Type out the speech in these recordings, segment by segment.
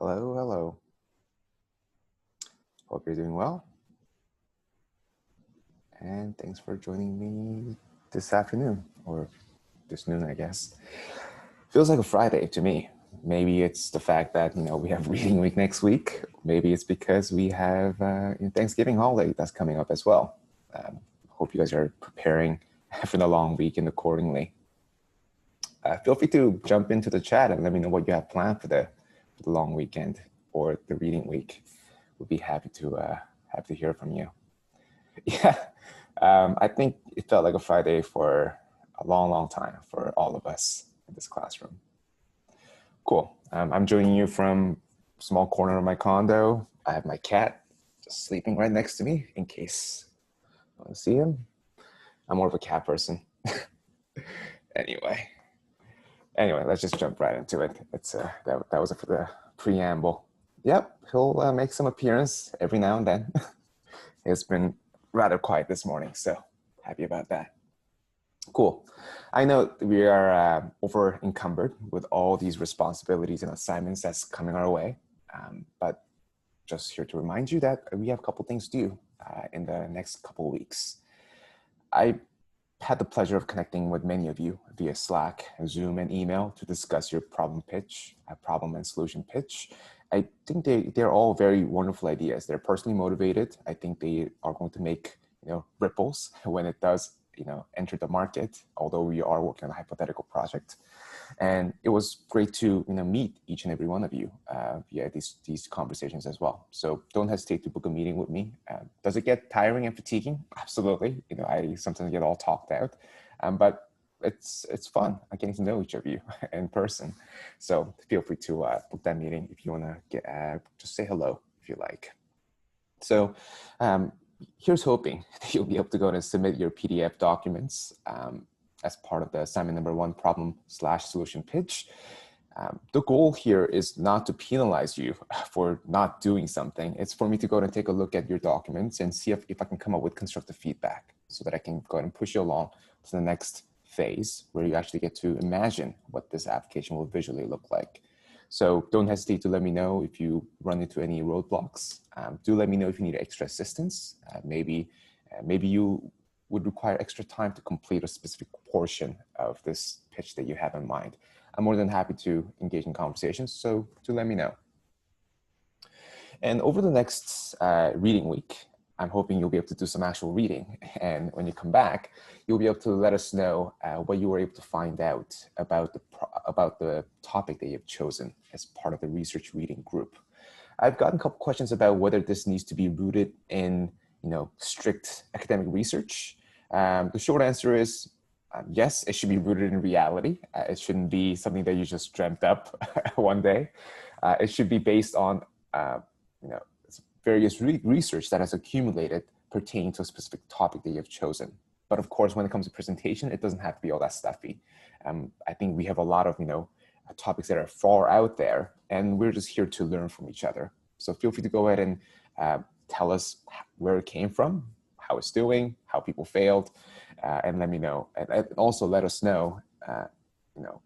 Hello, hello. Hope you're doing well. And thanks for joining me this afternoon, or this noon, I guess. Feels like a Friday to me. Maybe it's the fact that, we have reading week next week. Maybe it's because we have Thanksgiving holiday that's coming up as well. Hope you guys are preparing for the long weekend accordingly. Feel free to jump into the chat and let me know what you have planned for the long weekend or the reading week. We'll be happy to hear from you. Yeah, I think it felt like a Friday for a long, long time for all of us in this classroom. Cool. I'm joining you from a small corner of my condo. I have my cat just sleeping right next to me in case you want to see him. I'm more of a cat person. Anyway, let's just jump right into it. It's that was it for the preamble. Yep, he'll make some appearance every now and then. It's been rather quiet this morning, so happy about that. Cool. I know we are over encumbered with all these responsibilities and assignments that's coming our way, but just here to remind you that we have a couple things to do in the next couple of weeks. I had the pleasure of connecting with many of you via Slack, Zoom, and email to discuss your problem pitch, problem and solution pitch. I think they're all very wonderful ideas. They're personally motivated. I think they are going to make ripples when it does enter the market, although we are working on a hypothetical project. And it was great to meet each and every one of you via these conversations as well. So don't hesitate to book a meeting with me. Does it get tiring and fatiguing? Absolutely. I sometimes get all talked out, but it's fun getting to know each of you in person. So feel free to book that meeting if you want to get just say hello if you like. So here's hoping that you'll be able to go and submit your PDF documents as part of the assignment number 1 problem/solution pitch. The goal here is not to penalize you for not doing something. It's for me to go and take a look at your documents and see if I can come up with constructive feedback so that I can go ahead and push you along to the next phase where you actually get to imagine what this application will visually look like. So don't hesitate to let me know if you run into any roadblocks. Do let me know if you need extra assistance. Maybe you would require extra time to complete a specific portion of this pitch that you have in mind. I'm more than happy to engage in conversations, so do let me know. And over the next reading week, I'm hoping you'll be able to do some actual reading. And when you come back, you'll be able to let us know what you were able to find out about the topic that you've chosen as part of the research reading group. I've gotten a couple questions about whether this needs to be rooted in strict academic research. The short answer is yes, it should be rooted in reality. It shouldn't be something that you just dreamt up one day. It should be based on various research that has accumulated pertaining to a specific topic that you've chosen. But of course, when it comes to presentation, it doesn't have to be all that stuffy. I think we have a lot of topics that are far out there, and we're just here to learn from each other. So feel free to go ahead and tell us where it came from, how it's doing, how people failed, and let me know. And also let us know,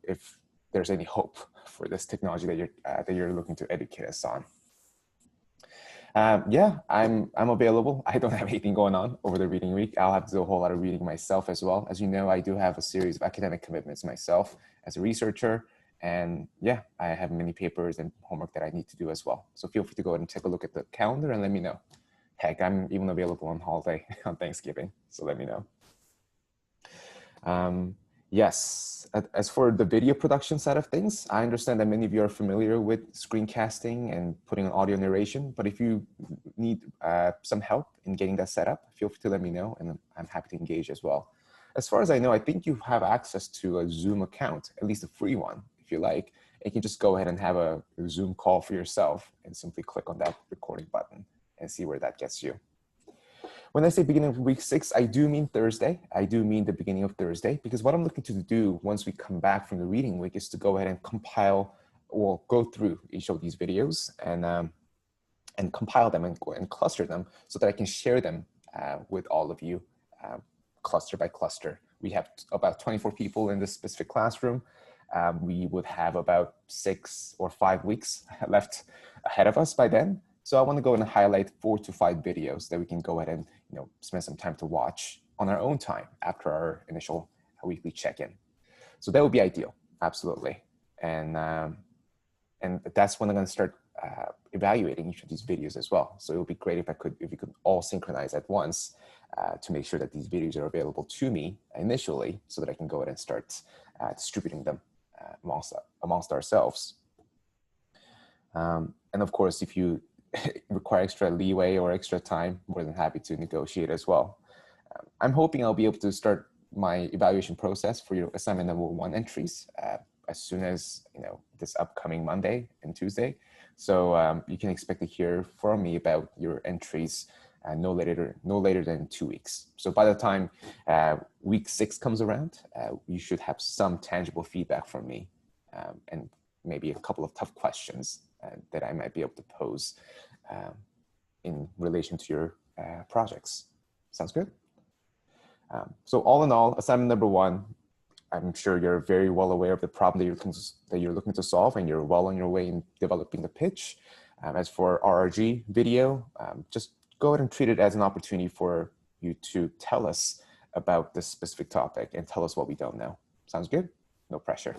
if there's any hope for this technology that you're looking to educate us on. Yeah, I'm available. I don't have anything going on over the reading week. I'll have to do a whole lot of reading myself as well. As you know, I do have a series of academic commitments myself as a researcher. And yeah, I have many papers and homework that I need to do as well. So feel free to go ahead and take a look at the calendar and let me know. Heck, I'm even available on holiday on Thanksgiving, so let me know. Yes, as for the video production side of things, I understand that many of you are familiar with screencasting and putting on audio narration, but if you need some help in getting that set up, feel free to let me know, and I'm happy to engage as well. As far as I know, I think you have access to a Zoom account, at least a free one, if you like. You can just go ahead and have a Zoom call for yourself and simply click on that recording button and see where that gets you. When I say beginning of week 6, I do mean Thursday. I do mean the beginning of Thursday, because what I'm looking to do once we come back from the reading week is to go ahead and compile or go through each of these videos and compile them and cluster them so that I can share them with all of you cluster by cluster. We have about 24 people in this specific classroom. we would have about 6 or 5 weeks left ahead of us by then. So I want to go and highlight 4 to 5 videos that we can go ahead and spend some time to watch on our own time after our initial weekly check-in. So that would be ideal, absolutely. And that's when I'm going to start evaluating each of these videos as well. So it would be great if we could all synchronize at once to make sure that these videos are available to me initially, so that I can go ahead and start distributing them amongst ourselves. And of course, if you require extra leeway or extra time, more than happy to negotiate as well. I'm hoping I'll be able to start my evaluation process for your assignment number 1 entries as soon as this upcoming Monday and Tuesday. So you can expect to hear from me about your entries no later than 2 weeks. So by the time week 6 comes around, you should have some tangible feedback from me and maybe a couple of tough questions that I might be able to pose in relation to your projects. Sounds good? So all in all, assignment number 1, I'm sure you're very well aware of the problem that you're looking to solve, and you're well on your way in developing the pitch. As for RRG video, just go ahead and treat it as an opportunity for you to tell us about this specific topic and tell us what we don't know. Sounds good? No pressure.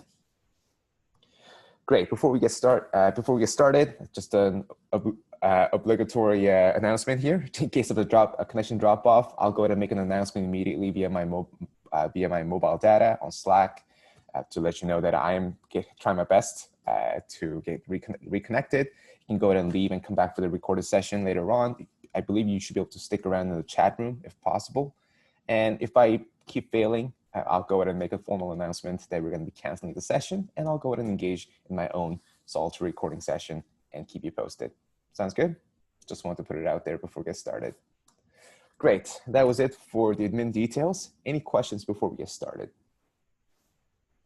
Great. Before we get started, just an obligatory announcement here. In case of a connection drop off, I'll go ahead and make an announcement immediately via my mobile data on Slack to let you know that I am trying my best to get reconnected. You can go ahead and leave and come back for the recorded session later on. I believe you should be able to stick around in the chat room if possible. And if I keep failing, I'll go ahead and make a formal announcement that we're going to be canceling the session, and I'll go ahead and engage in my own solitary recording session and keep you posted. Sounds good? Just want to put it out there before we get started. Great, that was it for the admin details. Any questions before we get started?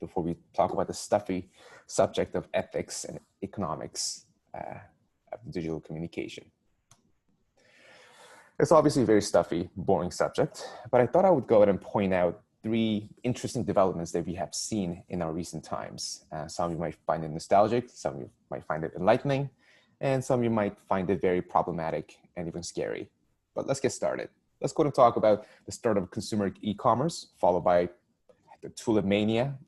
Before we talk about the stuffy subject of ethics and economics of digital communication. It's obviously a very stuffy, boring subject, but I thought I would go ahead and point out 3 interesting developments that we have seen in our recent times. Some of you might find it nostalgic, some of you might find it enlightening, and some of you might find it very problematic and even scary. But let's get started. Let's go and talk about the start of consumer e-commerce, followed by the tulip mania,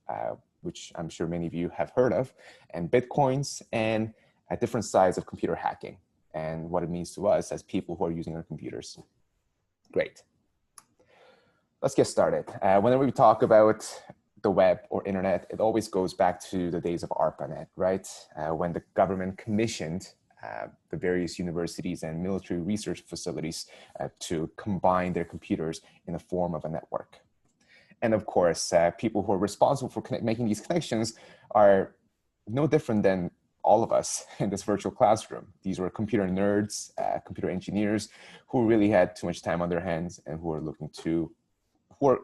which I'm sure many of you have heard of, and Bitcoins, and at different sides of computer hacking, and what it means to us as people who are using our computers. Great. Let's get started. Whenever we talk about the web or internet, it always goes back to the days of ARPANET, right? When the government commissioned the various universities and military research facilities to combine their computers in the form of a network. And of course, people who are responsible for making these connections are no different than all of us in this virtual classroom. These were computer nerds, computer engineers who really had too much time on their hands and who are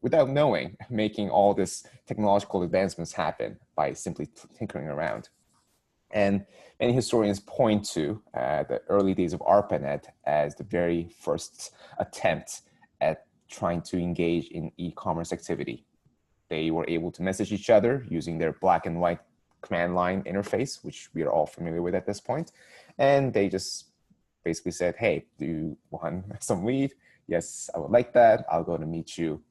without knowing, making all this technological advancements happen by simply tinkering around. And many historians point to the early days of ARPANET as the very first attempt at trying to engage in e-commerce activity. They were able to message each other using their black and white command line interface, which we are all familiar with at this point. And they just basically said, hey, do you want some lead? Yes, I would like that. I'll go to meet you,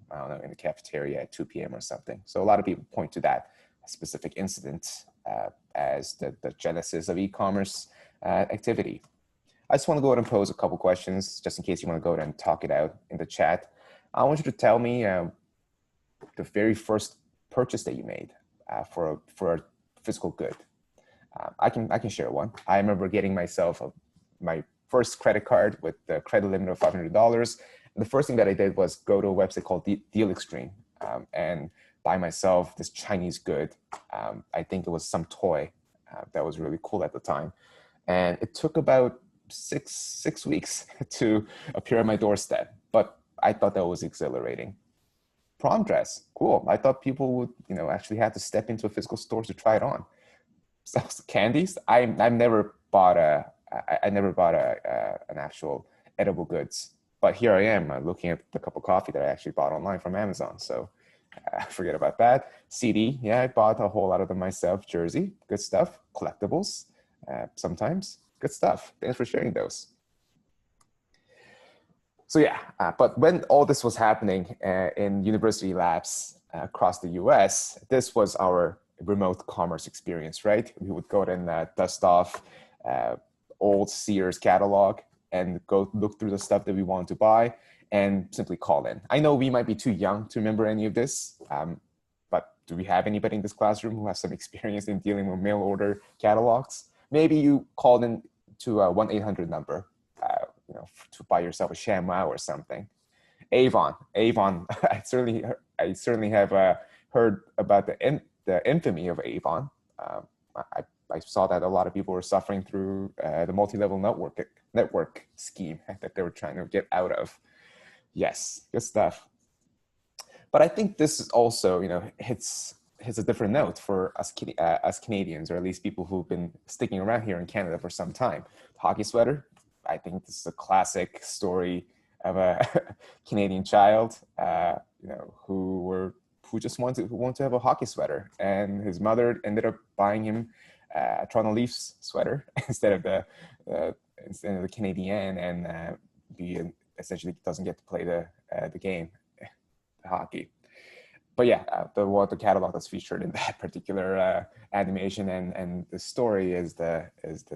I don't know, in the cafeteria at 2 p.m. or something. So a lot of people point to that specific incident as the genesis of e-commerce activity. I just want to go ahead and pose a couple questions just in case you want to go ahead and talk it out in the chat. I want you to tell me the very first purchase that you made for a physical good. I can share one. I remember getting myself my first credit card with the credit limit of $500. And the first thing that I did was go to a website called Deal Extreme and buy myself this Chinese good. I think it was some toy that was really cool at the time. And it took about six weeks to appear on my doorstep, but I thought that was exhilarating. Prom dress, cool. I thought people would, actually have to step into a physical store to try it on. So candies, I never bought an actual edible goods, but here I am looking at the cup of coffee that I actually bought online from Amazon. So Forget about that. CD, yeah, I bought a whole lot of them myself. Jersey, good stuff. Collectibles, sometimes, good stuff. Thanks for sharing those. So yeah, but when all this was happening in university labs across the US, this was our remote commerce experience, right? We would go and dust off old Sears catalog and go look through the stuff that we wanted to buy and simply call in. I know we might be too young to remember any of this, but do we have anybody in this classroom who has some experience in dealing with mail order catalogs? Maybe you called in to a 1-800 number, to buy yourself a ShamWow or something. Avon. I certainly have heard about the infamy of Avon. I saw that a lot of people were suffering through the multi-level network scheme that they were trying to get out of. Yes, good stuff. But I think this is also, hits a different note for us Canadians, or at least people who've been sticking around here in Canada for some time. The hockey sweater, I think this is a classic story of a Canadian child, who just wanted to have a hockey sweater, and his mother ended up buying him a Toronto Leafs sweater instead of the Canadian, and he essentially doesn't get to play the game, the hockey. But yeah, the catalog that's featured in that particular animation and the story is the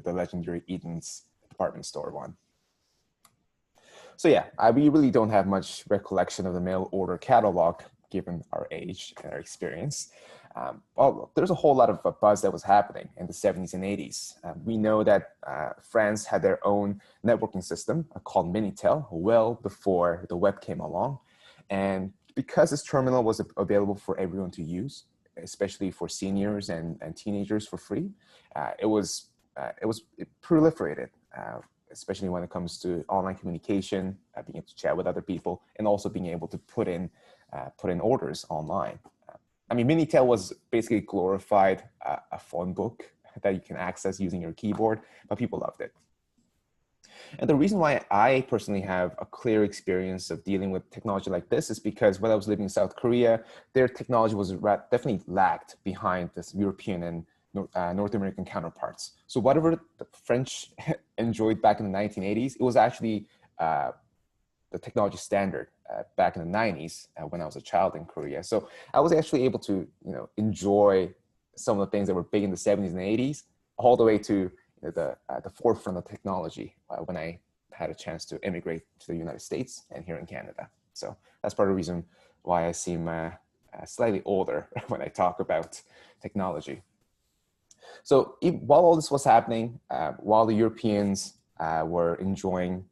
legendary Eaton's department store one. So yeah, we really don't have much recollection of the mail order catalog given our age and our experience. Well, there's a whole lot of buzz that was happening in the 70s and 80s. We know that France had their own networking system called Minitel well before the web came along. And because this terminal was available for everyone to use, especially for seniors and teenagers for free, it proliferated, especially when it comes to online communication, being able to chat with other people, and also being able to put in orders online. I mean, Minitel was basically glorified a phone book that you can access using your keyboard, but people loved it. And the reason why I personally have a clear experience of dealing with technology like this is because when I was living in South Korea, their technology was definitely lagged behind this European and North American counterparts. So whatever the French enjoyed back in the 1980s, it was actually the technology standard back in the 90s when I was a child in Korea. So I was actually able to enjoy some of the things that were big in the 70s and 80s all the way to the forefront of technology when I had a chance to immigrate to the United States and here in Canada. So that's part of the reason why I seem slightly older when I talk about technology. So while all this was happening, while the Europeans were enjoying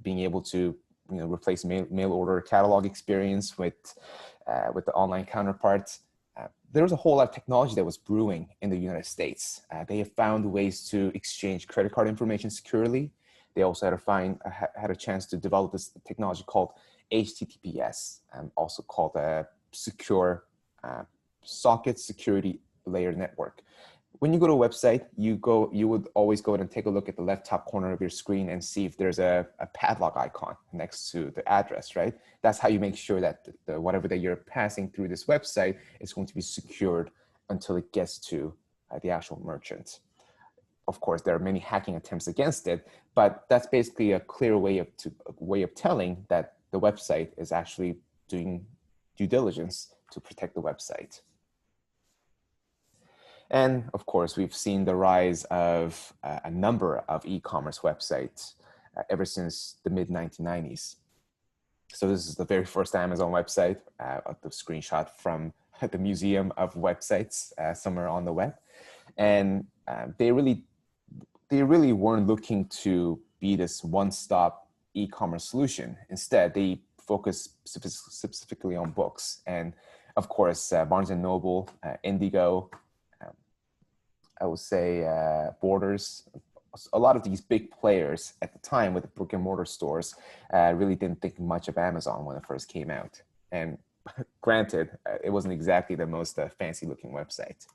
being able to replace mail order catalog experience with the online counterparts, there was a whole lot of technology that was brewing in the United States. They have found ways to exchange credit card information securely. They also had a chance to develop this technology called HTTPS, also called a secure socket security layer network. When you go to a website, you would always go and take a look at the left top corner of your screen and see if there's a padlock icon next to the address, right? That's how you make sure that whatever that you're passing through this website is going to be secured until it gets to the actual merchant. Of course, there are many hacking attempts against it, but that's basically a clear way of telling that the website is actually doing due diligence to protect the website. And of course, we've seen the rise of a number of e-commerce websites ever since the mid-1990s. So this is the very first Amazon website, the screenshot from the Museum of Websites somewhere on the web. And they really weren't looking to be this one-stop e-commerce solution. Instead, they focus specifically on books. And of course, Barnes & Noble, Indigo, I would say Borders, a lot of these big players at the time with the brick and mortar stores really didn't think much of Amazon when it first came out. And granted, it wasn't exactly the most fancy looking website.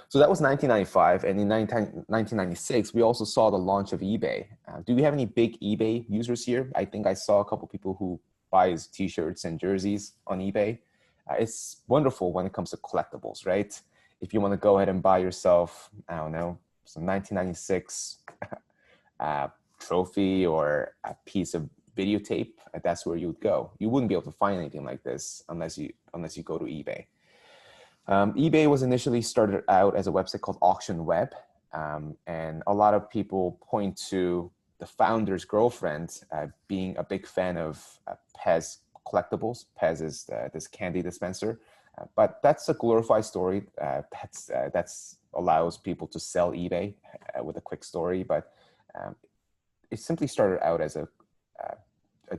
So that was 1995. And in 1996, we also saw the launch of eBay. Do we have any big eBay users here? I think I saw a couple people who buys t-shirts and jerseys on eBay. It's wonderful when it comes to collectibles, right? If you want to go ahead and buy yourself, I don't know, some 1996 trophy or a piece of videotape, that's where you would go. You wouldn't be able to find anything like this unless you go to eBay. eBay was initially started out as a website called Auction Web, and a lot of people point to the founder's girlfriend being a big fan of Pez collectibles. Pez is this candy dispenser, but that's a glorified story. That's allows people to sell eBay with a quick story, but it simply started out as a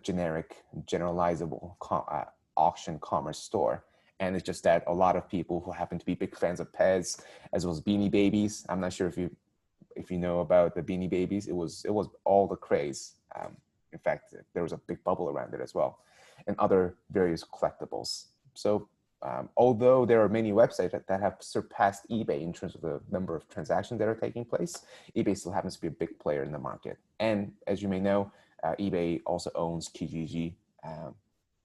generic, generalizable auction commerce store. And it's just that a lot of people who happen to be big fans of Pez, as well as Beanie Babies. I'm not sure if you know about the Beanie Babies. It was all the craze. In fact, there was a big bubble around it as well, and other various collectibles. So although there are many websites that have surpassed eBay in terms of the number of transactions that are taking place, eBay still happens to be a big player in the market. And as you may know, eBay also owns Kijiji,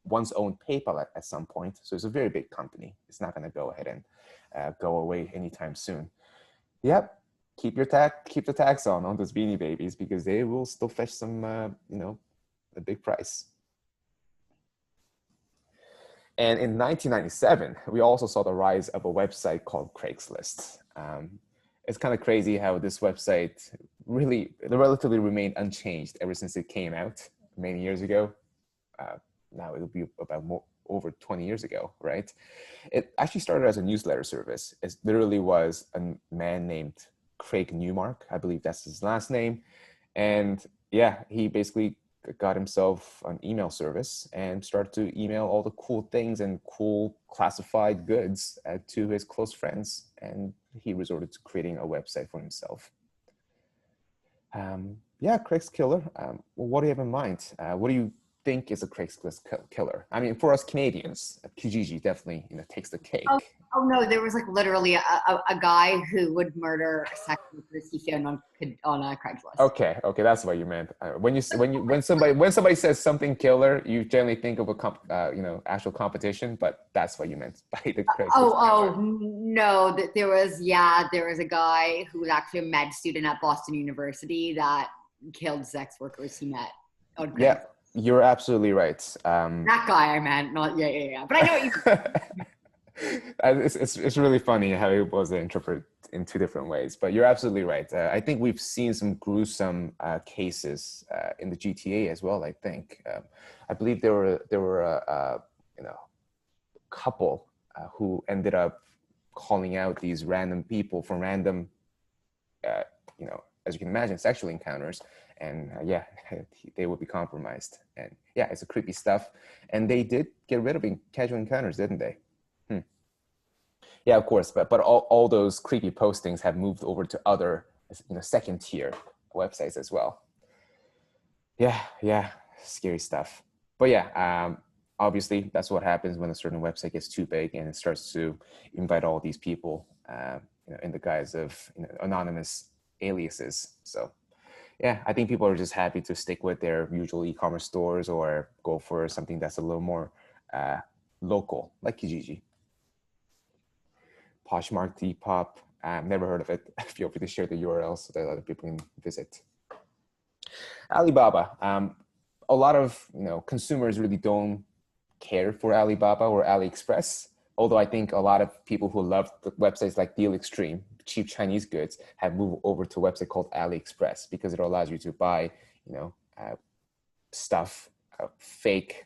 once owned PayPal at some point. So it's a very big company. It's not going to go ahead and go away anytime soon. Yep, keep the tax on those Beanie Babies, because they will still fetch some, a big price. And in 1997, we also saw the rise of a website called Craigslist. It's kind of crazy how this website relatively remained unchanged ever since it came out many years ago. Now it'll be about over 20 years ago, right? It actually started as a newsletter service. It literally was a man named Craig Newmark, I believe that's his last name. And yeah, he basically got himself an email service and started to email all the cool things and cool classified goods to his close friends. And he resorted to creating a website for himself. Yeah, Craigskiller. Well, what do you have in mind? What do you think is a Craigslist killer? I mean, for us Canadians, Kijiji definitely takes the cake. Oh no, there was like literally a guy who would murder sex workers he found on a Craigslist. Okay, that's what you meant. When somebody says something killer, you generally think of a actual competition, but that's what you meant by the Craigslist. No, there was a guy who was actually a med student at Boston University that killed sex workers he met on Craigslist. Yeah, you're absolutely right. That guy I meant, not yeah. But I know what you. It's really funny how it was interpreted in two different ways, but you're absolutely right. I think we've seen some gruesome cases in the GTA as well. I think I believe there were a couple who ended up calling out these random people from random as you can imagine, sexual encounters, and they would be compromised. And yeah, it's a creepy stuff. And they did get rid of casual encounters, didn't they? Yeah, of course, but all those creepy postings have moved over to other second tier websites as well. Yeah, scary stuff. But yeah, obviously that's what happens when a certain website gets too big and it starts to invite all these people in the guise of anonymous aliases. So yeah, I think people are just happy to stick with their usual e-commerce stores or go for something that's a little more local, like Kijiji. Poshmark, Depop, never heard of it. Feel free to share the URL so that other people can visit. Alibaba. A lot of consumers really don't care for Alibaba or AliExpress, although I think a lot of people who love the websites like Deal Extreme, cheap Chinese goods, have moved over to a website called AliExpress because it allows you to buy stuff, fake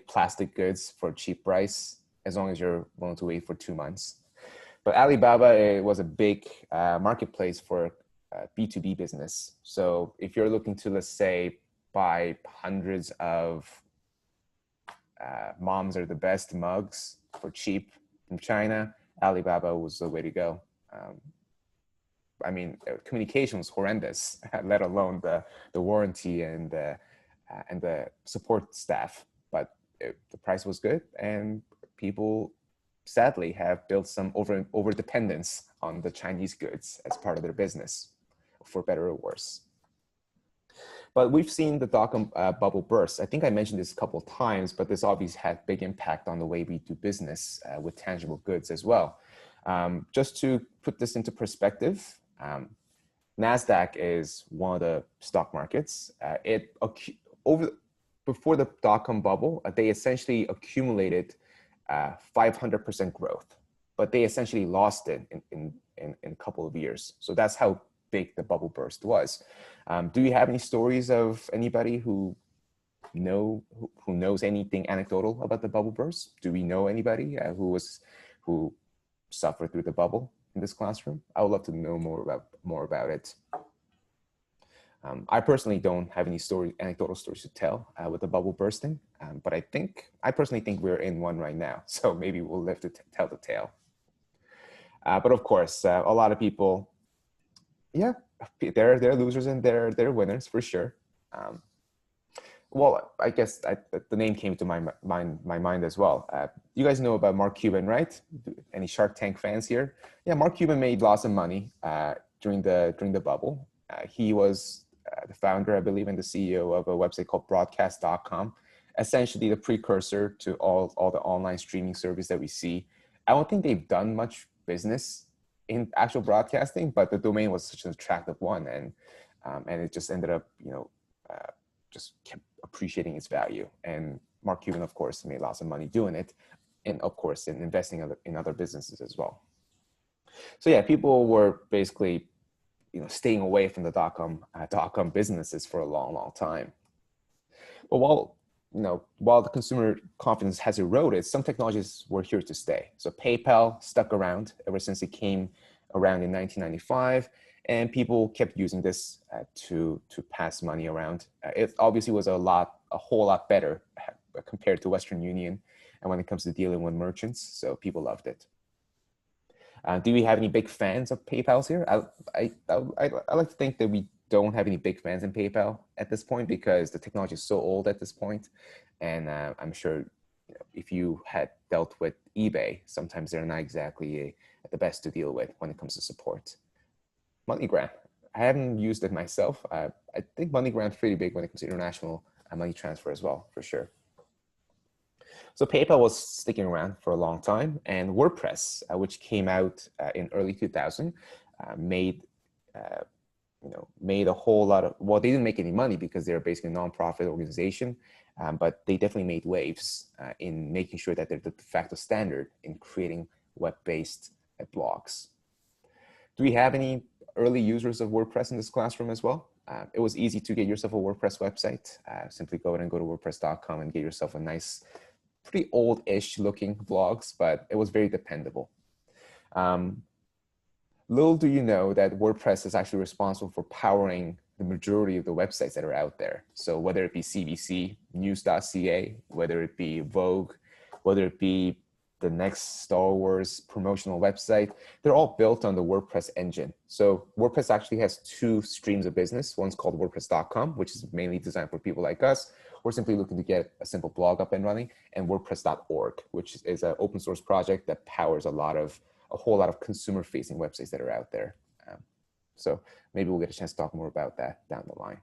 plastic goods for a cheap price, as long as you're willing to wait for 2 months. But Alibaba was a big marketplace for B2B business. So if you're looking to, let's say, buy hundreds of moms are the best mugs for cheap from China, Alibaba was the way to go. I mean, communication was horrendous, let alone the warranty and the support staff. But the price was good, and people sadly have built some over dependence on the Chinese goods as part of their business, for better or worse. But we've seen the dot-com bubble burst. I think I mentioned this a couple of times, but this obviously had big impact on the way we do business with tangible goods as well. Just to put this into perspective, NASDAQ is one of the stock markets. Before the dot-com bubble, they essentially accumulated 500% growth, but they essentially lost it in a couple of years. So that's how big the bubble burst was. Do you have any stories of anybody who knows anything anecdotal about the bubble burst? Do we know anybody who suffered through the bubble in this classroom? I would love to know more about it. I personally don't have any anecdotal stories to tell with the bubble bursting, but I personally think we're in one right now. So maybe we'll live to tell the tale. But of course, a lot of people, yeah, they're losers and they're winners for sure. Well, I guess the name came to my mind as well. You guys know about Mark Cuban, right? Any Shark Tank fans here? Yeah, Mark Cuban made lots of money during the bubble. He was the founder, I believe, and the CEO of a website called broadcast.com, essentially the precursor to all the online streaming service that we see. I don't think they've done much business in actual broadcasting, but the domain was such an attractive one, and it just ended up, just kept appreciating its value. And Mark Cuban, of course, made lots of money doing it, and of course, in investing in other businesses as well. So yeah, people were basically, staying away from the dot-com businesses for a long time. But while the consumer confidence has eroded, some technologies were here to stay. So PayPal stuck around ever since it came around in 1995, and people kept using this to pass money around. It obviously was a whole lot better compared to Western Union, and when it comes to dealing with merchants, so people loved it. Do we have any big fans of PayPal's here? I like to think that we don't have any big fans in PayPal at this point because the technology is so old at this point. And I'm sure if you had dealt with eBay, sometimes they're not exactly the best to deal with when it comes to support. MoneyGram, I haven't used it myself. I think MoneyGram's pretty big when it comes to international money transfer as well, for sure. So PayPal was sticking around for a long time, and WordPress, which came out in early 2000, made a whole lot of, well, they didn't make any money because they're basically a nonprofit organization, but they definitely made waves in making sure that they're the de facto standard in creating web-based blogs. Do we have any early users of WordPress in this classroom as well? It was easy to get yourself a WordPress website. Simply go ahead and go to WordPress.com and get yourself a nice, pretty old-ish looking blogs, but it was very dependable. Little do you know that WordPress is actually responsible for powering the majority of the websites that are out there. So whether it be CBC, news.ca, whether it be Vogue, whether it be the next Star Wars promotional website, they're all built on the WordPress engine. So WordPress actually has two streams of business. One's called WordPress.com, which is mainly designed for people like us. We're simply looking to get a simple blog up and running, and WordPress.org, which is an open source project that powers a whole lot of consumer facing websites that are out there. So maybe we'll get a chance to talk more about that down the line.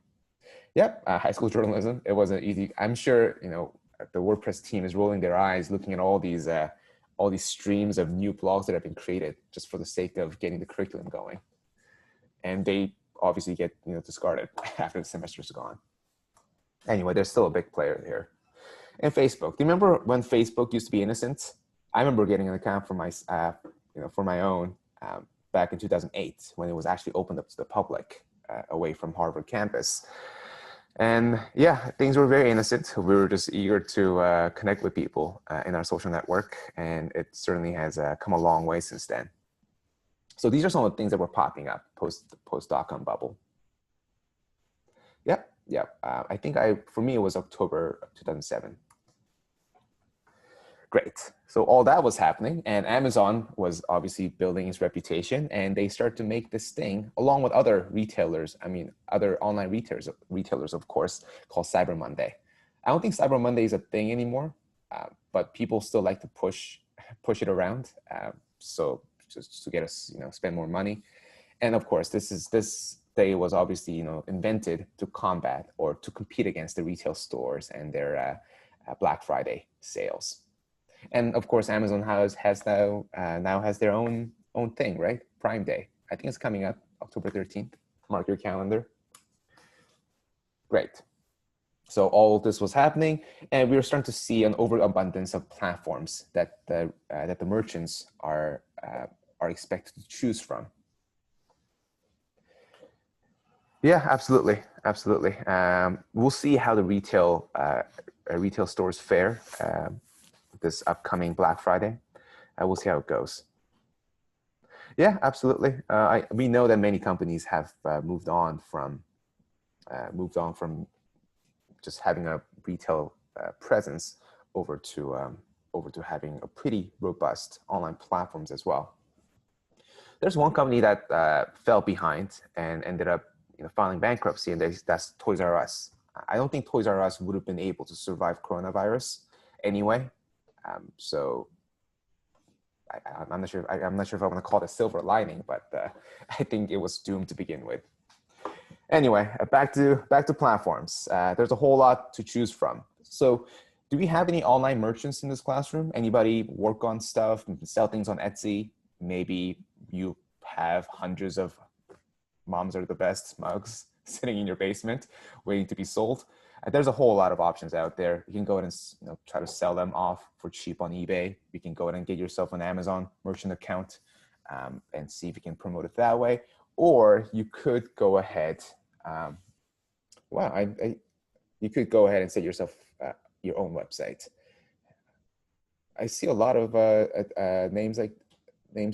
Yep, high school journalism, it wasn't easy. I'm sure, the WordPress team is rolling their eyes looking at all these streams of new blogs that have been created just for the sake of getting the curriculum going. And they obviously get discarded after the semester is gone. Anyway, there's still a big player here. And Facebook, do you remember when Facebook used to be innocent? I remember getting an account for my own back in 2008 when it was actually opened up to the public away from Harvard campus. And yeah, things were very innocent. We were just eager to connect with people in our social network, and it certainly has come a long way since then. So these are some of the things that were popping up post dot-com bubble. Yep. I think for me, it was October 2007. Great. So all that was happening, and Amazon was obviously building its reputation, and they start to make this thing along with other retailers. Other online retailers, of course, called Cyber Monday. I don't think Cyber Monday is a thing anymore, but people still like to push it around. So just to get us, spend more money. And of course, this day was obviously, invented to combat or to compete against the retail stores and their Black Friday sales. And of course, Amazon has now has their own thing, right? Prime Day. I think it's coming up October 13th. Mark your calendar. Great. So all this was happening, and we were starting to see an overabundance of platforms that the merchants are expected to choose from. Yeah, absolutely. We'll see how the retail stores fare this upcoming Black Friday. We'll see how it goes. Yeah, absolutely. We know that many companies have moved on from just having a retail presence over to having a pretty robust online platforms as well. There's one company that fell behind and ended up filing bankruptcy, and that's Toys R Us. I don't think Toys R Us would have been able to survive coronavirus anyway. So I'm not sure. I'm not sure if I want to call it a silver lining, but I think it was doomed to begin with. Anyway, back to platforms. There's a whole lot to choose from. So, do we have any online merchants in this classroom? Anybody work on stuff, sell things on Etsy? Maybe you have hundreds of moms are the best mugs sitting in your basement waiting to be sold. There's a whole lot of options out there. You can go ahead and try to sell them off for cheap on eBay. You can go ahead and get yourself an Amazon merchant account and see if you can promote it that way. Or you could go ahead. You could go ahead and set yourself your own website. I see a lot of names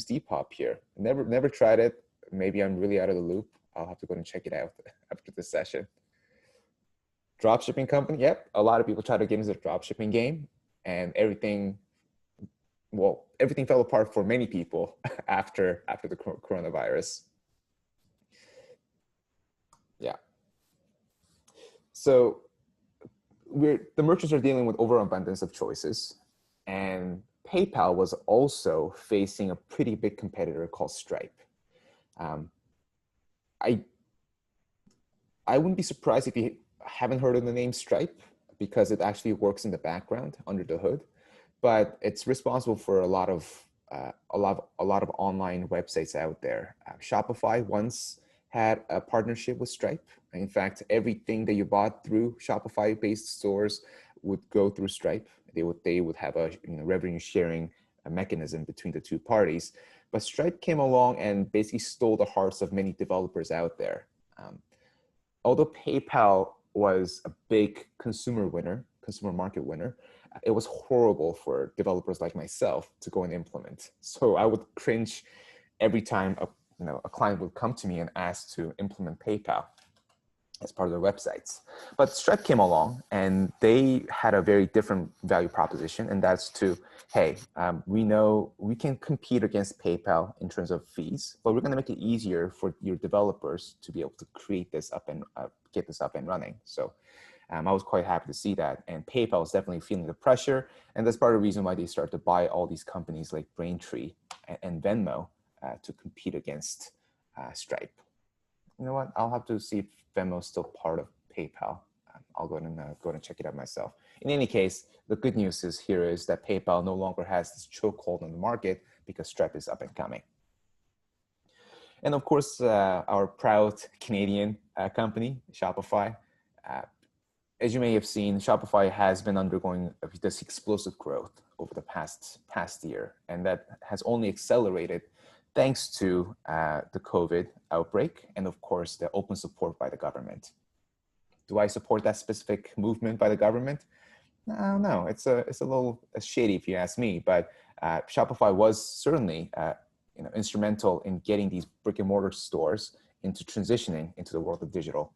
Depop here. Never tried it. Maybe I'm really out of the loop. I'll have to go and check it out after this session. Dropshipping company. Yep, a lot of people try to get into the dropshipping game, and everything fell apart for many people after the coronavirus. Yeah. So the merchants are dealing with overabundance of choices, and PayPal was also facing a pretty big competitor called Stripe. I wouldn't be surprised if you haven't heard of the name Stripe, because it actually works in the background under the hood, but it's responsible for a lot of online websites out there. Shopify once had a partnership with Stripe. In fact, everything that you bought through Shopify-based stores would go through Stripe. They would have a revenue sharing mechanism between the two parties. But Stripe came along and basically stole the hearts of many developers out there. Although PayPal was a big consumer market winner, it was horrible for developers like myself to go and implement. So I would cringe every time a client would come to me and ask to implement PayPal as part of their websites. But Stripe came along and they had a very different value proposition, and that's hey, we know we can compete against PayPal in terms of fees, but we're going to make it easier for your developers to be able to create this get this up and running. So I was quite happy to see that. And PayPal is definitely feeling the pressure, and that's part of the reason why they start to buy all these companies like Braintree and Venmo to compete against Stripe. You know what? I'll have to see if Venmo is still part of PayPal. I'll go and check it out myself. In any case, the good news is that PayPal no longer has this chokehold on the market because Stripe is up and coming. And of course, our proud Canadian company, Shopify. As you may have seen, Shopify has been undergoing this explosive growth over the past year, and that has only accelerated thanks to the COVID outbreak and, of course, the open support by the government. Do I support that specific movement by the government? No, it's a little shady if you ask me, but Shopify was certainly instrumental in getting these brick and mortar stores into transitioning into the world of digital.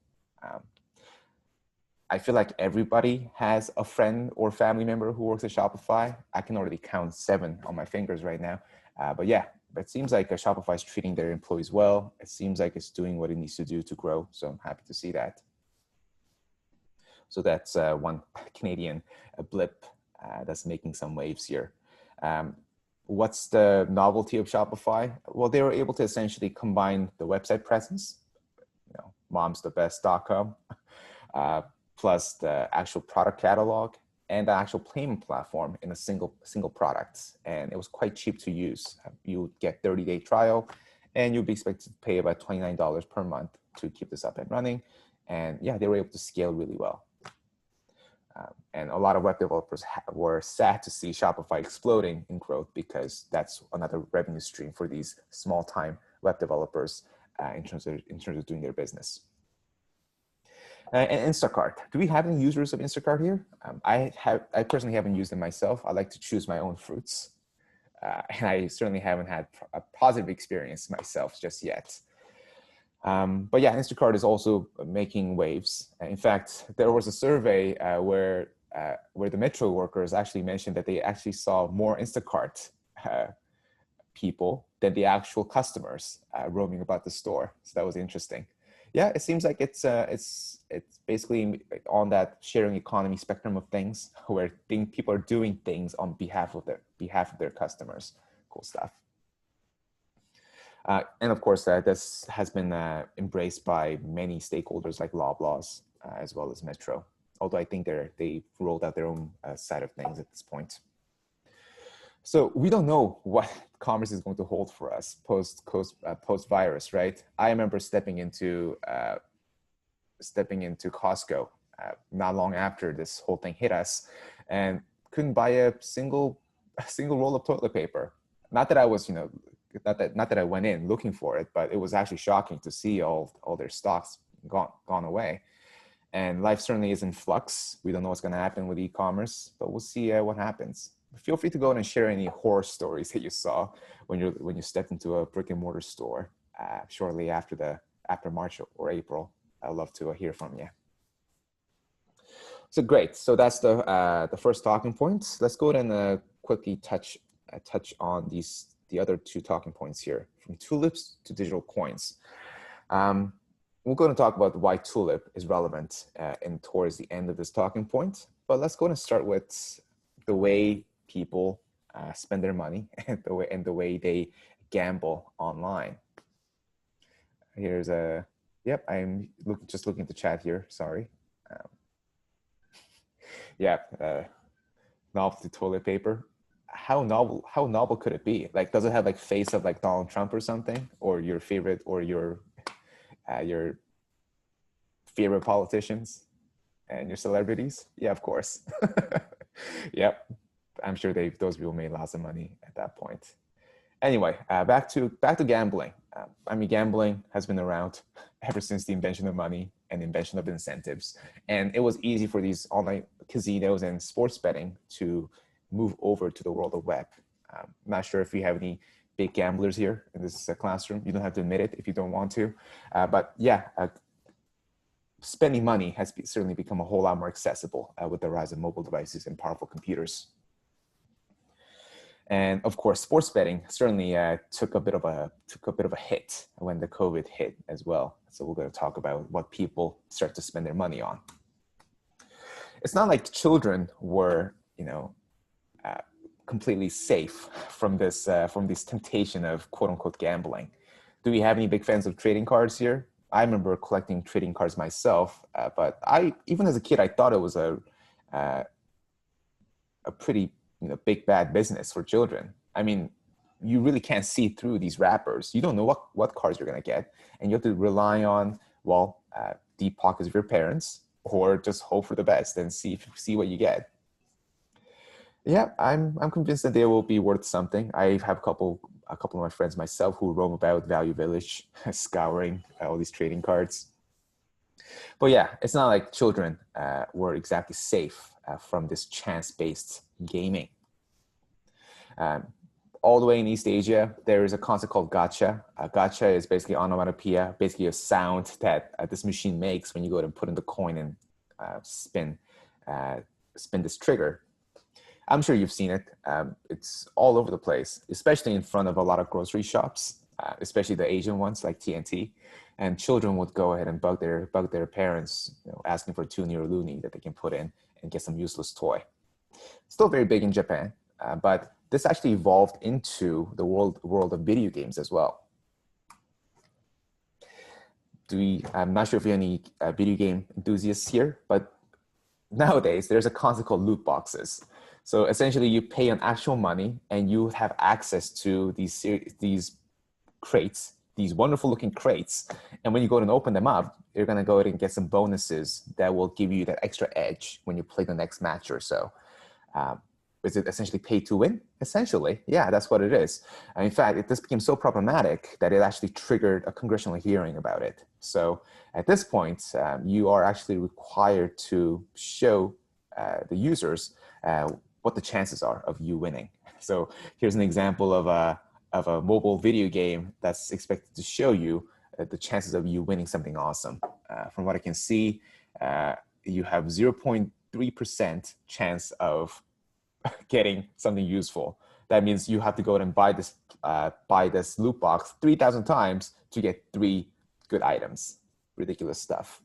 I feel like everybody has a friend or family member who works at Shopify. I can already count 7 on my fingers right now. But yeah, it seems like Shopify is treating their employees well. It seems like it's doing what it needs to do to grow. So I'm happy to see that. So that's one Canadian blip that's making some waves here. What's the novelty of Shopify? Well, they were able to essentially combine the website presence, momsthebest.com, plus the actual product catalog and the actual payment platform in a single product. And it was quite cheap to use. You get 30-day trial, and you'll be expected to pay about $29 per month to keep this up and running. And yeah, they were able to scale really well. And a lot of web developers were sad to see Shopify exploding in growth, because that's another revenue stream for these small-time web developers in terms of doing their business. And Instacart. Do we have any users of Instacart here? I personally haven't used it myself. I like to choose my own fruits, and I certainly haven't had a positive experience myself just yet. But yeah, Instacart is also making waves. In fact, there was a survey where the Metro workers actually mentioned that they actually saw more Instacart people than the actual customers roaming about the store. So that was interesting. Yeah, it seems like it's basically on that sharing economy spectrum of things, where people are doing things on behalf of their customers. Cool stuff. And of course, this has been embraced by many stakeholders like Loblaws, as well as Metro. Although I think they've rolled out their own side of things at this point. So we don't know what commerce is going to hold for us post-virus, right? I remember stepping into Costco not long after this whole thing hit us, and couldn't buy a single roll of toilet paper. Not that I was, not that I went in looking for it, but it was actually shocking to see all their stocks gone away. And life certainly is in flux. We don't know what's going to happen with e-commerce, but we'll see what happens. Feel free to go and share any horror stories that you saw when you stepped into a brick and mortar store shortly after March or April. I'd love to hear from you. So great. So that's the first talking point. Let's go ahead and quickly touch on the other two talking points here, from tulips to digital coins. We're going to talk about why tulip is relevant towards the end of this talking point. But let's go and start with the way people spend their money and the way they gamble online. Here's I'm just looking at the chat here. Sorry. Novelty toilet paper. How novel could it be? Like, does it have like face of like Donald Trump or something, or your favorite, or your favorite politicians and your celebrities? Yeah, of course. Yep. I'm sure those people made lots of money at that point. Anyway, back to gambling. Gambling has been around ever since the invention of money and the invention of incentives. And it was easy for these online casinos and sports betting to move over to the world of web. I'm not sure if we have any big gamblers here in this classroom. You don't have to admit it if you don't want to. But yeah, spending money has certainly become a whole lot more accessible with the rise of mobile devices and powerful computers. And of course, sports betting certainly took a bit of a hit when the COVID hit as well. So we're going to talk about what people start to spend their money on. It's not like children were, completely safe from this temptation of quote unquote gambling. Do we have any big fans of trading cards here? I remember collecting trading cards myself, but even as a kid, I thought it was a pretty big bad business for children. You really can't see through these wrappers. You don't know what cards you're going to get, and you have to rely on deep pockets of your parents, or just hope for the best and see what you get. Yeah, I'm convinced that they will be worth something. I have a couple of my friends myself who roam about Value Village, scouring all these trading cards. But yeah, it's not like children were exactly safe from this chance-based gaming. All the way in East Asia, there is a concept called gacha. Gacha is basically onomatopoeia, basically a sound that this machine makes when you go to put in the coin and spin this trigger. I'm sure you've seen it. It's all over the place, especially in front of a lot of grocery shops, especially the Asian ones like TNT. And children would go ahead and bug their parents, asking for toonie or loonie that they can put in and get some useless toy. Still very big in Japan, but this actually evolved into the world of video games as well. I'm not sure if you're any video game enthusiasts here, but nowadays there's a concept called loot boxes. So essentially you pay on actual money and you have access to these crates, these wonderful looking crates. And when you go and open them up, you're going to go ahead and get some bonuses that will give you that extra edge when you play the next match or so. Is it essentially pay to win? Essentially, yeah, that's what it is. And in fact, this became so problematic that it actually triggered a congressional hearing about it. So at this point, you are actually required to show the users what the chances are of you winning. So here's an example of a mobile video game that's expected to show you the chances of you winning something awesome. From what I can see, you have 0.3% chance of getting something useful. That means you have to go and buy this loot box 3,000 times to get 3 good items. Ridiculous stuff.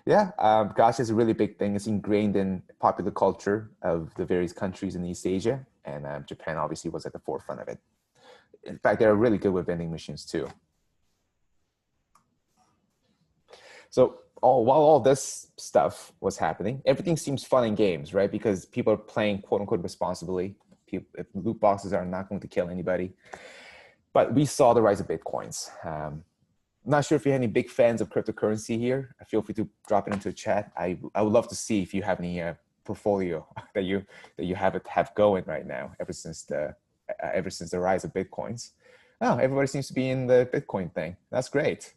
Yeah, gacha is a really big thing. It's ingrained in popular culture of the various countries in East Asia, and Japan obviously was at the forefront of it. In fact, they're really good with vending machines too. So while all this stuff was happening, everything seems fun and games, right? Because people are playing quote unquote responsibly. Loot boxes are not going to kill anybody. But we saw the rise of Bitcoins. Not sure if you're any big fans of cryptocurrency here. Feel free to drop it into the chat. I would love to see if you have any portfolio that you have going right now ever since the rise of Bitcoins. Oh, everybody seems to be in the Bitcoin thing. That's great.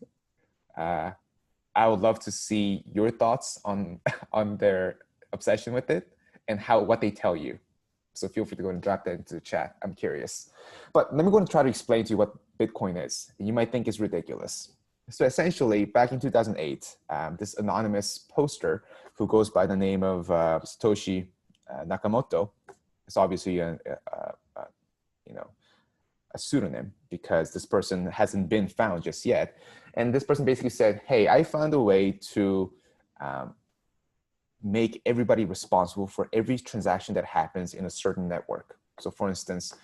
I would love to see your thoughts on their obsession with it and what they tell you. So feel free to go and drop that into the chat. I'm curious. But let me go and try to explain to you what Bitcoin is. You might think it's ridiculous. So essentially, back in 2008, this anonymous poster who goes by the name of Satoshi Nakamoto, it's obviously a pseudonym because this person hasn't been found just yet. And this person basically said, hey, I found a way to make everybody responsible for every transaction that happens in a certain network. So for instance,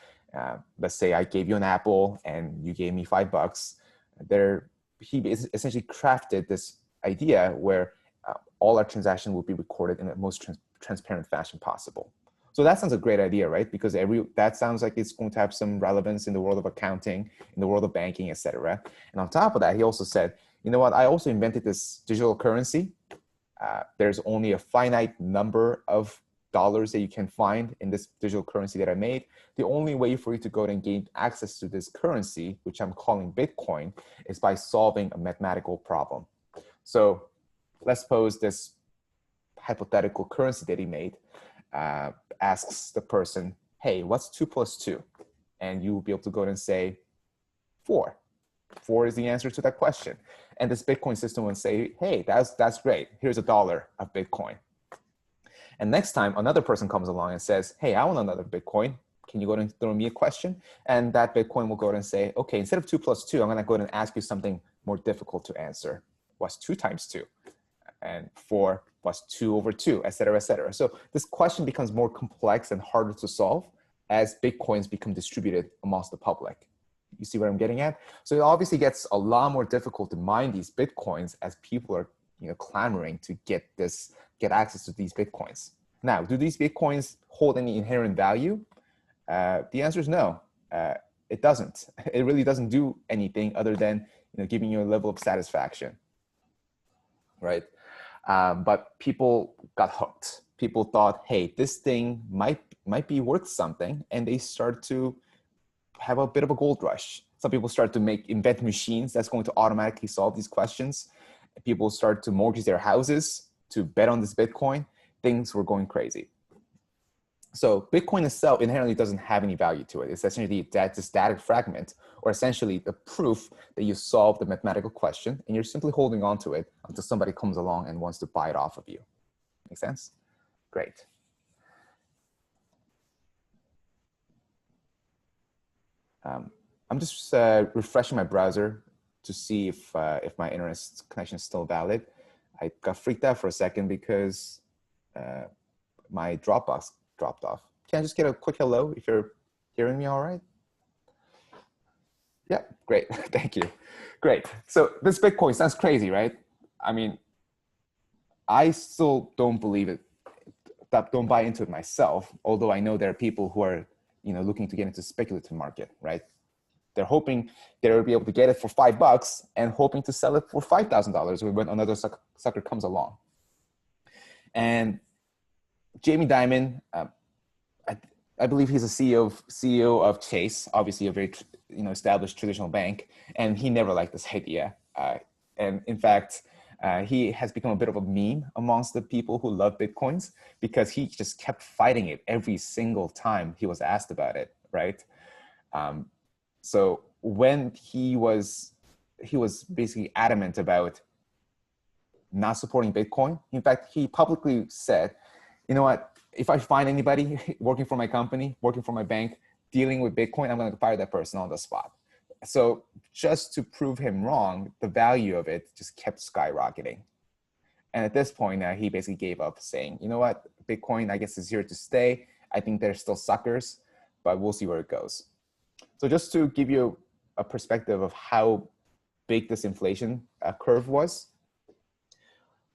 let's say I gave you an apple and you gave me $5. He essentially crafted this idea where all our transactions will be recorded in the most transparent fashion possible. So that sounds a great idea, right? Because that sounds like it's going to have some relevance in the world of accounting, in the world of banking, et cetera. And on top of that, he also said, you know what, I also invented this digital currency. There's only a finite number of dollars that you can find in this digital currency that I made. The only way for you to go and gain access to this currency, which I'm calling Bitcoin, is by solving a mathematical problem. So let's suppose this hypothetical currency that he made asks the person, hey, what's 2 plus 2? And you will be able to go and say 4. 4 is the answer to that question. And this Bitcoin system will say, hey, that's great. Here's $1 of Bitcoin. And next time another person comes along and says, hey, I want another Bitcoin. Can you go and throw me a question? And that Bitcoin will go and say, okay, instead of 2 plus 2, I'm going to go and ask you something more difficult to answer. What's 2 times 2? And 4 plus 2 over 2, et cetera, et cetera. So this question becomes more complex and harder to solve as Bitcoins become distributed amongst the public. You see what I'm getting at? So it obviously gets a lot more difficult to mine these Bitcoins as people are clamoring to get access to these Bitcoins. Now, do these Bitcoins hold any inherent value? The answer is no. It doesn't. It really doesn't do anything other than giving you a level of satisfaction, right? But people got hooked. People thought, hey, this thing might be worth something, and they start to have a bit of a gold rush. Some people start to invent machines that's going to automatically solve these questions. People start to mortgage their houses to bet on this Bitcoin. Things were going crazy. So Bitcoin itself inherently doesn't have any value to it. It's essentially this static fragment, or essentially the proof that you solved the mathematical question, and you're simply holding on to it until somebody comes along and wants to buy it off of you. Make sense? Great. I'm just refreshing my browser to see if my internet connection is still valid. I got freaked out for a second because my Dropbox dropped off. Can I just get a quick hello if you're hearing me all right? Yeah, great. Thank you. Great. So this Bitcoin sounds crazy, right? I mean, I still don't believe it, don't buy into it myself, although I know there are people who are, looking to get into speculative market, right? They're hoping they'll be able to get it for $5 and hoping to sell it for $5,000 when another sucker comes along. And Jamie Dimon, I believe he's a CEO of Chase, obviously a very established traditional bank, and he never liked this idea. And in fact, he has become a bit of a meme amongst the people who love Bitcoins because he just kept fighting it every single time he was asked about it, right? So when he was basically adamant about not supporting Bitcoin. In fact, he publicly said, you know what, if I find anybody working for my company, working for my bank, dealing with Bitcoin, I'm going to fire that person on the spot. So just to prove him wrong, the value of it just kept skyrocketing. And at this point, he basically gave up saying, you know what, Bitcoin, I guess, is here to stay. I think they're still suckers, but we'll see where it goes. So just to give you a perspective of how big this inflation curve was,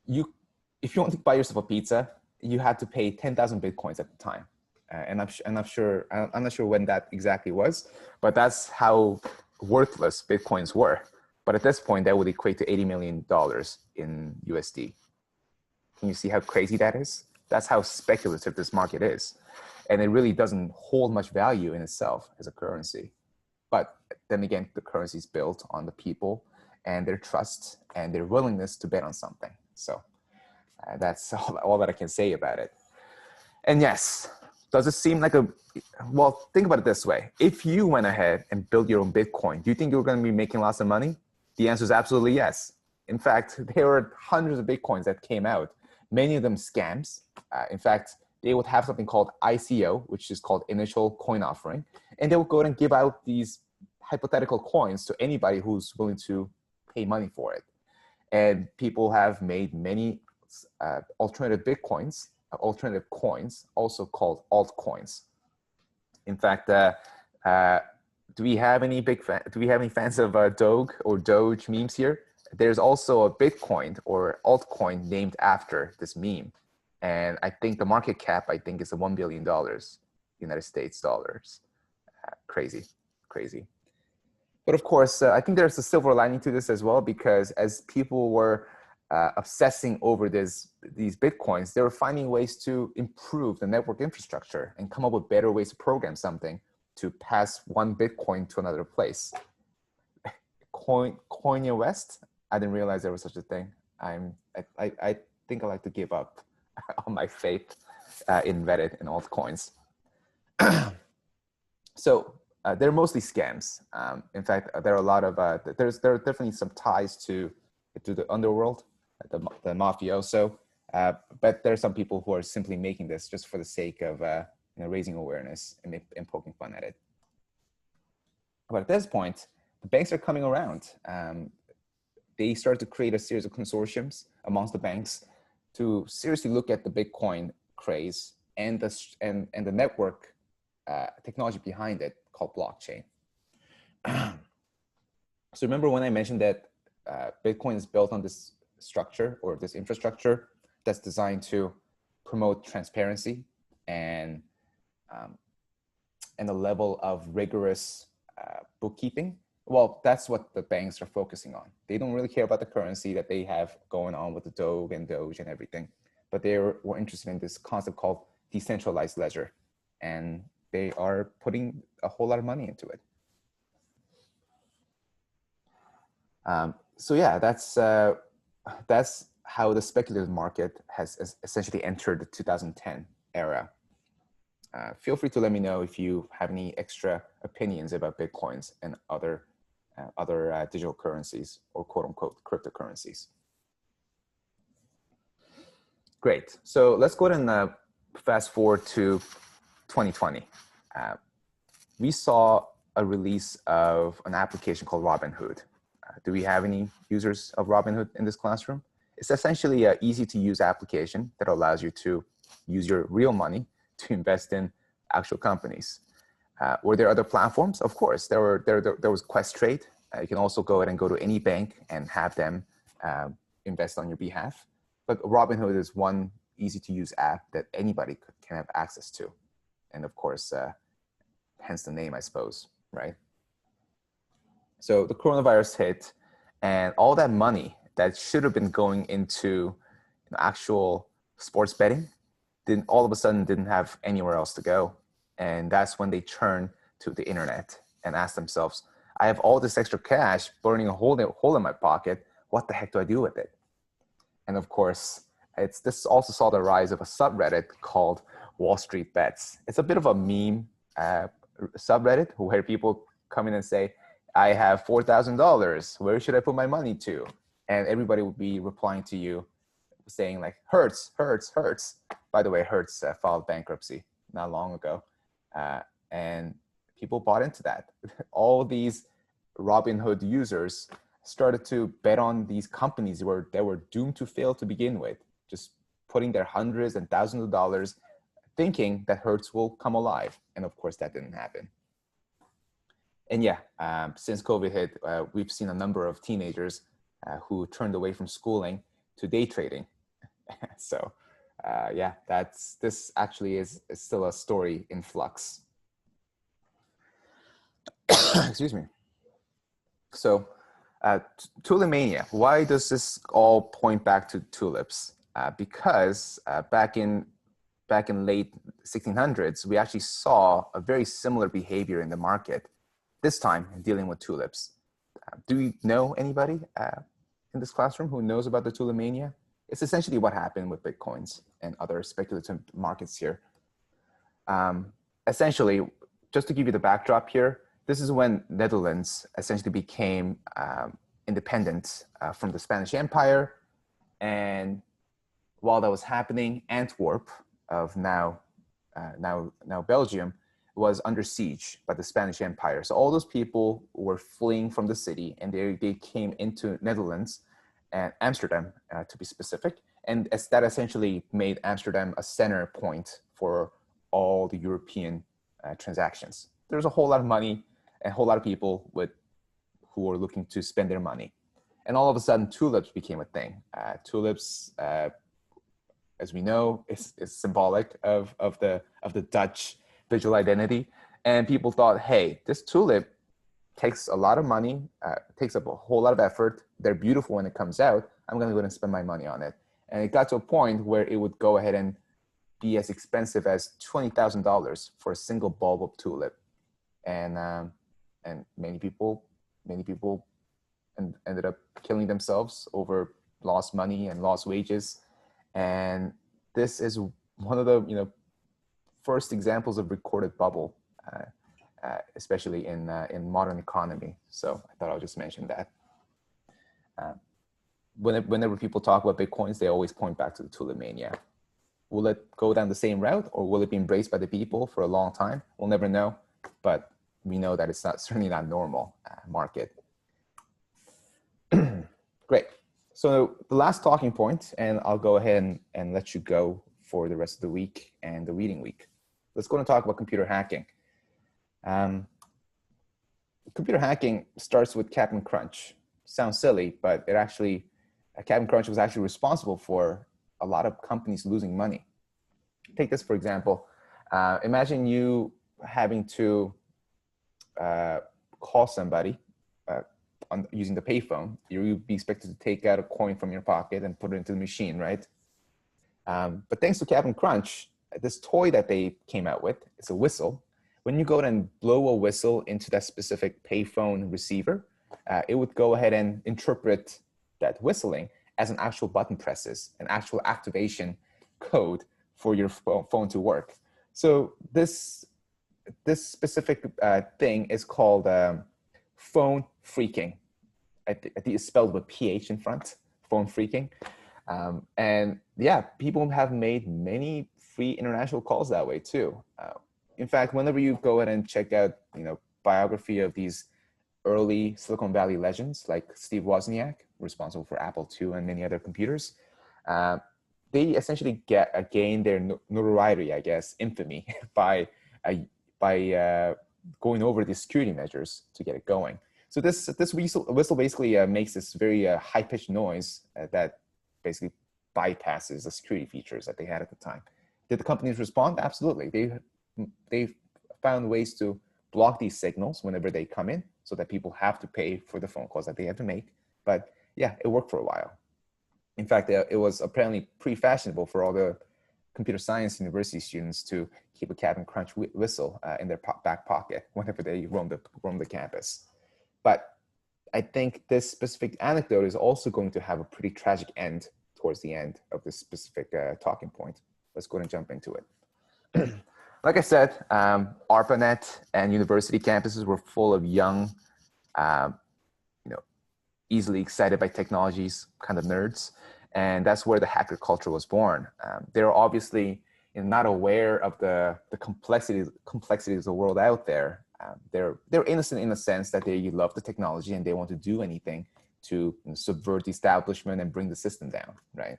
if you want to buy yourself a pizza, you had to pay 10,000 Bitcoins at the time. And I'm not sure when that exactly was, but that's how worthless Bitcoins were. But at this point, that would equate to $80 million in USD. Can you see how crazy that is? That's how speculative this market is. And it really doesn't hold much value in itself as a currency. But then again, the currency is built on the people and their trust and their willingness to bet on something. So that's all that I can say about it. And yes, does it seem like well, think about it this way. If you went ahead and built your own Bitcoin, do you think you're going to be making lots of money? The answer is absolutely yes. In fact, there were hundreds of Bitcoins that came out, many of them scams. In fact, they would have something called ICO, which is called initial coin offering. And they would go ahead and give out these hypothetical coins to anybody who's willing to pay money for it. And people have made many alternative Bitcoins, alternative coins, also called altcoins. In fact, do we have any fans of Doge or Doge memes here? There's also a Bitcoin or altcoin named after this meme. And I think the market cap, is $1 billion United States dollars. Crazy. But of course, I think there's a silver lining to this as well, because as people were obsessing over these Bitcoins, they were finding ways to improve the network infrastructure and come up with better ways to program something to pass one Bitcoin to another place. Kanye West, I didn't realize there was such a thing. I think I like to give up on my faith in Reddit and altcoins. So they're mostly scams. In fact, there are a lot of there are definitely some ties to the underworld, the mafioso. But there are some people who are simply making this just for the sake of raising awareness and poking fun at it. But at this point, the banks are coming around. They started to create a series of consortiums amongst the banks to seriously look at the Bitcoin craze and the network technology behind it called blockchain. So remember when I mentioned that Bitcoin is built on this structure or this infrastructure that's designed to promote transparency and a level of rigorous bookkeeping? Well, that's what the banks are focusing on. They don't really care about the currency that they have going on with the Doge and everything, but they were interested in this concept called decentralized ledger, and they are putting a whole lot of money into it. So yeah, that's how the speculative market has essentially entered the 2010 era. Feel free to let me know if you have any extra opinions about Bitcoins and other digital currencies or quote unquote cryptocurrencies. Great. So let's go ahead and fast forward to 2020. We saw a release of an application called Robinhood. Do we have any users of Robinhood in this classroom? It's essentially an easy to use application that allows you to use your real money to invest in actual companies. Were there other platforms? Of course, there was Questrade. You can also go ahead and go to any bank and have them invest on your behalf. But Robinhood is one easy to use app that anybody can have access to. And of course, hence the name, I suppose, right? So the coronavirus hit, and all that money that should have been going into actual sports betting didn't all of a sudden didn't have anywhere else to go. And that's when they turned to the internet and asked themselves, I have all this extra cash burning a hole in my pocket. What the heck do I do with it? And of course, this also saw the rise of a subreddit called Wall Street Bets. It's a bit of a meme subreddit where people come in and say, I have $4,000. Where should I put my money to? And everybody would be replying to you saying like, Hertz. By the way, Hertz filed bankruptcy not long ago. And people bought into that. All these Robinhood users started to bet on these companies that were doomed to fail to begin with, just putting their hundreds and thousands of dollars thinking that Hertz will come alive. And of course, that didn't happen. And yeah, since COVID hit, we've seen a number of teenagers who turned away from schooling to day trading. So yeah, this actually is still a story in flux. Excuse me. So Tulimania, why does this all point back to tulips? Because back in late 1600s, we actually saw a very similar behavior in the market, this time dealing with tulips. Do we know anybody in this classroom who knows about the Tulimania? It's essentially what happened with Bitcoins and other speculative markets here. Essentially, just to give you the backdrop here, this is when Netherlands essentially became independent from the Spanish Empire. And while that was happening, Antwerp of now Belgium was under siege by the Spanish Empire. So all those people were fleeing from the city, and they came into Netherlands and Amsterdam, to be specific. And that essentially made Amsterdam a center point for all the European transactions. There's a whole lot of money and a whole lot of people who were looking to spend their money. And all of a sudden, tulips became a thing. Tulips, as we know, is symbolic of the Dutch visual identity. And people thought, hey, this tulip takes a lot of money, takes up a whole lot of effort. They're beautiful when it comes out. I'm going to go and spend my money on it. And it got to a point where it would go ahead and be as expensive as $20,000 for a single bulb of tulip. And many people ended up killing themselves over lost money and lost wages. And this is one of the first examples of recorded bubble, especially in modern economy. So I thought I'll just mention that. Whenever people talk about Bitcoins, they always point back to the Tulimania. Will it go down the same route, or will it be embraced by the people for a long time? We'll never know, but we know that it's certainly not normal market. Great. So the last talking point, and I'll go ahead and let you go for the rest of the week and the reading week. Let's go and talk about computer hacking. Computer hacking starts with Captain Crunch. Sounds silly, but Captain Crunch was actually responsible for a lot of companies losing money. Take this, for example. Imagine you having to call somebody using the payphone. You'd be expected to take out a coin from your pocket and put it into the machine, right? But thanks to Captain Crunch, this toy that they came out with, it's a whistle. When you go and blow a whistle into that specific payphone receiver, it would go ahead and interpret that whistling as an actual button presses, an actual activation code for your phone to work. So this specific thing is called phone phreaking. I think it's spelled with PH in front, phone phreaking. And yeah, people have made many free international calls that way too. In fact, whenever you go ahead and check out, biography of these early Silicon Valley legends like Steve Wozniak, responsible for Apple II and many other computers, they essentially gain their notoriety, I guess, infamy by by going over the security measures to get it going. So this whistle basically makes this very high-pitched noise that basically bypasses the security features that they had at the time. Did the companies respond? Absolutely. They found ways to block these signals whenever they come in so that people have to pay for the phone calls that they have to make. But yeah, it worked for a while. In fact, it was apparently pretty fashionable for all the computer science university students to keep a Captain Crunch whistle in their back pocket whenever they roam the campus. But I think this specific anecdote is also going to have a pretty tragic end towards the end of this specific talking point. Let's go ahead and jump into it. Like I said, ARPANET and university campuses were full of young, easily excited by technologies kind of nerds. And that's where the hacker culture was born. They're obviously not aware of the complexities of the world out there. They're innocent in the sense that they love the technology and they want to do anything to subvert the establishment and bring the system down, right?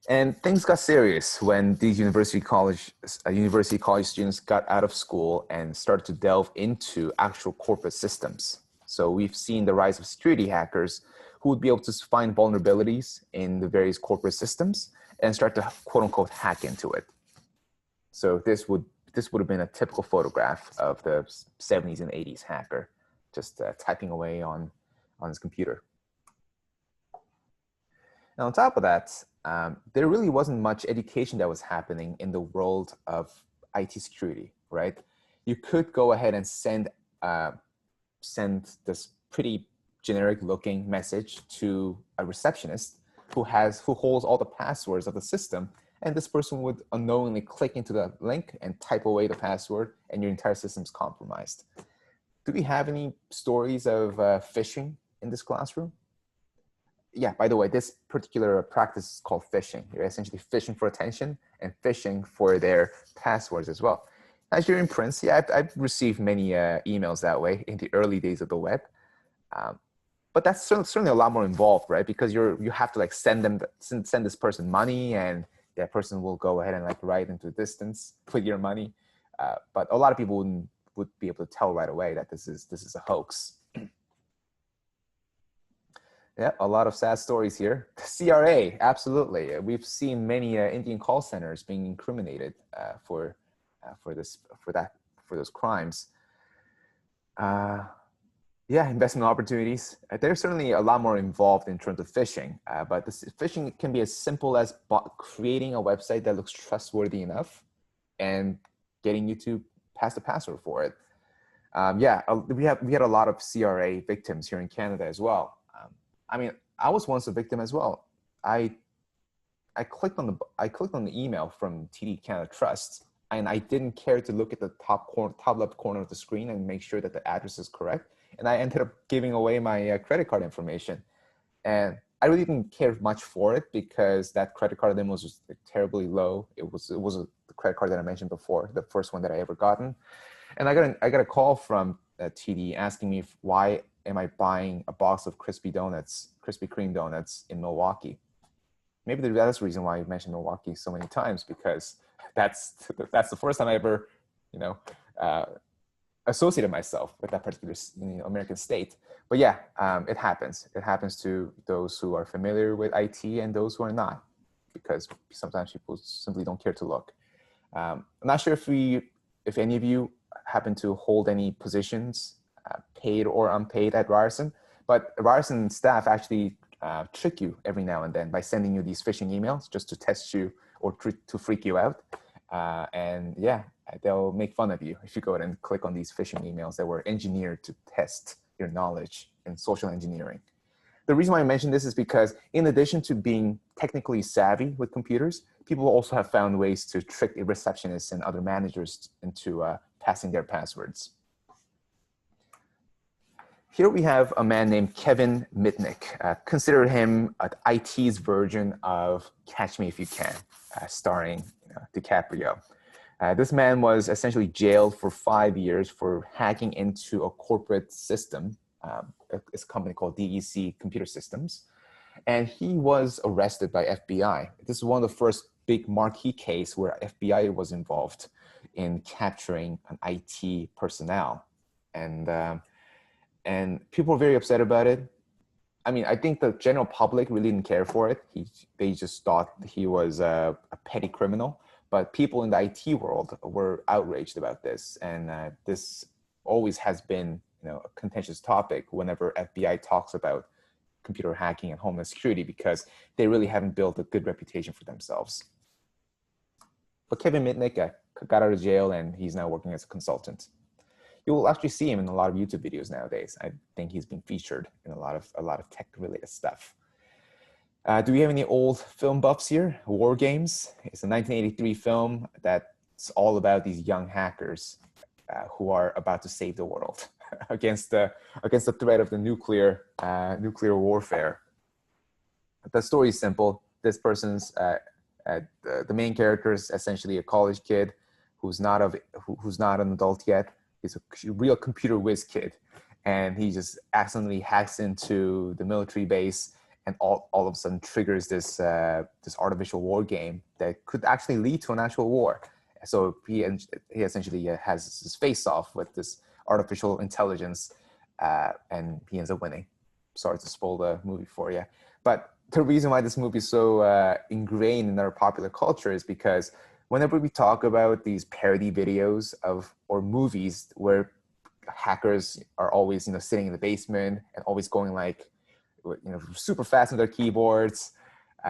And things got serious when these university college students got out of school and started to delve into actual corporate systems. So we've seen the rise of security hackers who would be able to find vulnerabilities in the various corporate systems and start to quote unquote hack into it. So this would have been a typical photograph of the 70s and 80s hacker, just typing away on his computer. Now on top of that, there really wasn't much education that was happening in the world of IT security, right? You could go ahead and send this pretty generic looking message to a receptionist who holds all the passwords of the system, and this person would unknowingly click into the link and type away the password, and your entire system's compromised. Do we have any stories of phishing in this classroom? Yeah, by the way, this particular practice is called phishing. You're essentially phishing for attention and phishing for their passwords as well. As you're in Prince, yeah, I've received many emails that way in the early days of the web. But that's certainly a lot more involved, right? Because you have to like send this person money, and that person will go ahead and like write into distance with your money. But a lot of people would be able to tell right away that this is a hoax. Yeah, a lot of sad stories here. CRA, absolutely. We've seen many Indian call centers being incriminated for those crimes. Yeah, investment opportunities. There's certainly a lot more involved in terms of phishing, but this phishing can be as simple as creating a website that looks trustworthy enough and getting you to pass the password for it. Yeah, we had a lot of CRA victims here in Canada as well. I mean, I was once a victim as well. I clicked on the email from TD Canada Trust, and I didn't care to look at the top left corner of the screen and make sure that the address is correct. And I ended up giving away my credit card information. And I really didn't care much for it because that credit card limit was just terribly low. It was the credit card that I mentioned before, the first one that I ever gotten. And I got a call from TD asking me why am I buying a box of Krispy Kreme donuts in Milwaukee? Maybe that's the reason why I mentioned Milwaukee so many times, because that's the first time I ever, associated myself with that particular American state. But yeah, it happens. It happens to those who are familiar with IT and those who are not, because sometimes people simply don't care to look. I'm not sure if any of you happen to hold any positions, paid or unpaid, at Ryerson, but Ryerson staff actually trick you every now and then by sending you these phishing emails just to test you or to freak you out. And yeah, they'll make fun of you if you go ahead and click on these phishing emails that were engineered to test your knowledge in social engineering. The reason why I mention this is because in addition to being technically savvy with computers, people also have found ways to trick receptionists and other managers into passing their passwords. Here we have a man named Kevin Mitnick. Consider him IT's version of Catch Me If You Can, starring DiCaprio. This man was essentially jailed for 5 years for hacking into a corporate system. It's a company called DEC Computer Systems. And he was arrested by FBI. This is one of the first big marquee case where FBI was involved in capturing an IT personnel, and people were very upset about it. I mean, I think the general public really didn't care for it. They just thought he was a petty criminal. But people in the IT world were outraged about this, and this always has been, a contentious topic whenever FBI talks about computer hacking and homeland security, because they really haven't built a good reputation for themselves. But Kevin Mitnick got out of jail, and he's now working as a consultant. You'll actually see him in a lot of YouTube videos nowadays. I think he's been featured in a lot of tech-related stuff. Do we have any old film buffs here? War Games. It's a 1983 film that's all about these young hackers who are about to save the world against the threat of the nuclear warfare. The story is simple. This person's the main character is essentially a college kid who's not an adult yet. He's a real computer whiz kid, and he just accidentally hacks into the military base, and all of a sudden triggers this artificial war game that could actually lead to an actual war. So he essentially has his face off with this artificial intelligence, and he ends up winning. Sorry to spoil the movie for you, but the reason why this movie is so ingrained in our popular culture is because whenever we talk about these parody videos or movies where hackers are always sitting in the basement and always going like super fast on their keyboards,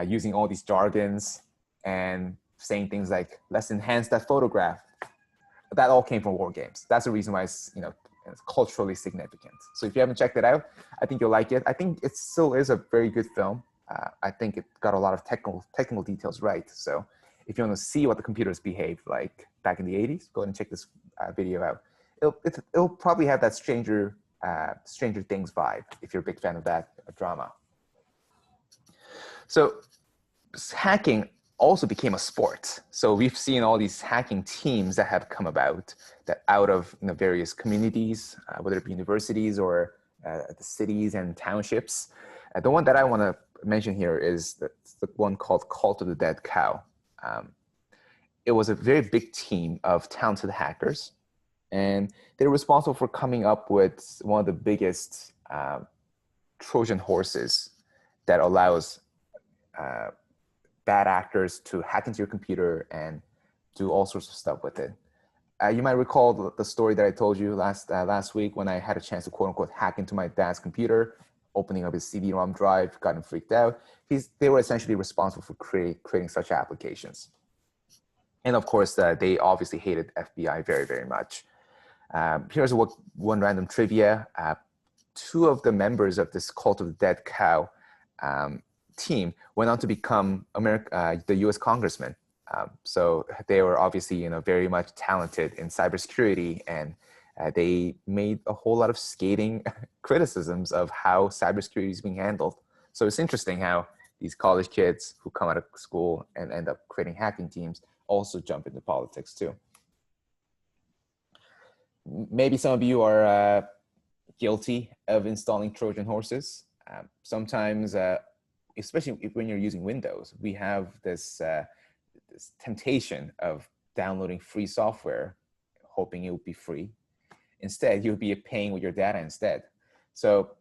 using all these jargons and saying things like "let's enhance that photograph," that all came from War Games. That's the reason why it's culturally significant. So if you haven't checked it out, I think you'll like it. I think it still is a very good film. I think it got a lot of technical details right. So if you want to see what the computers behaved like back in the 80s, go ahead and check this video out. It'll probably have that Stranger Things vibe if you're a big fan of that drama. So hacking also became a sport. So we've seen all these hacking teams that have come about that out of various communities, whether it be universities or the cities and townships. The one that I want to mention here is the one called Cult of the Dead Cow. It was a very big team of talented hackers, and they were responsible for coming up with one of the biggest Trojan horses that allows bad actors to hack into your computer and do all sorts of stuff with it. You might recall the story that I told you last week when I had a chance to quote unquote hack into my dad's computer, opening up his CD-ROM drive, got him freaked out. They were essentially responsible for creating such applications. And of course, they obviously hated FBI very, very much. Here's one random trivia. Two of the members of this Cult of the Dead Cow team went on to become the US congressmen. So they were obviously very much talented in cybersecurity, and they made a whole lot of scathing criticisms of how cybersecurity is being handled. So it's interesting how these college kids who come out of school and end up creating hacking teams also jump into politics too. Maybe some of you are guilty of installing Trojan horses. Sometimes, especially when you're using Windows, we have this temptation of downloading free software, hoping it would be free. Instead, you'll be paying with your data instead. So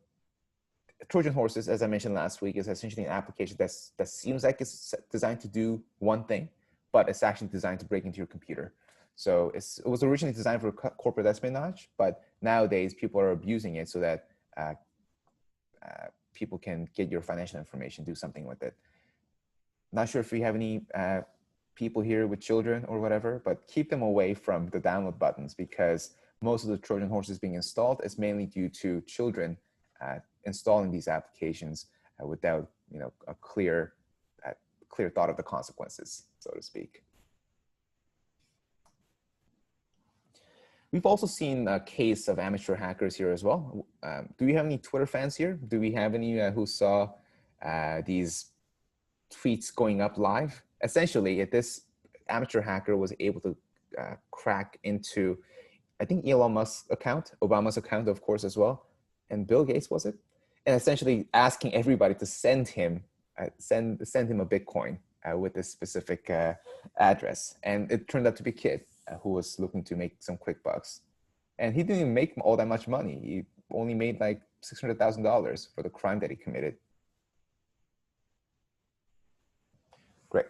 Trojan horses, as I mentioned last week, is essentially an application that seems like it's designed to do one thing, but it's actually designed to break into your computer. So it was originally designed for corporate espionage, but nowadays people are abusing it so that people can get your financial information, do something with it. Not sure if we have any people here with children or whatever, but keep them away from the download buttons, because most of the Trojan horses being installed is mainly due to children installing these applications without a clear thought of the consequences, so to speak. We've also seen a case of amateur hackers here as well. Do we have any Twitter fans here? Do we have any who saw these tweets going up live? Essentially, this amateur hacker was able to crack into, I think, Elon Musk's account, Obama's account, of course, as well, and Bill Gates, was it? And essentially asking everybody to send him a Bitcoin with this specific address. And it turned out to be a kid. who was looking to make some quick bucks. And he didn't even make all that much money. He only made like $600,000 for the crime that he committed. Great.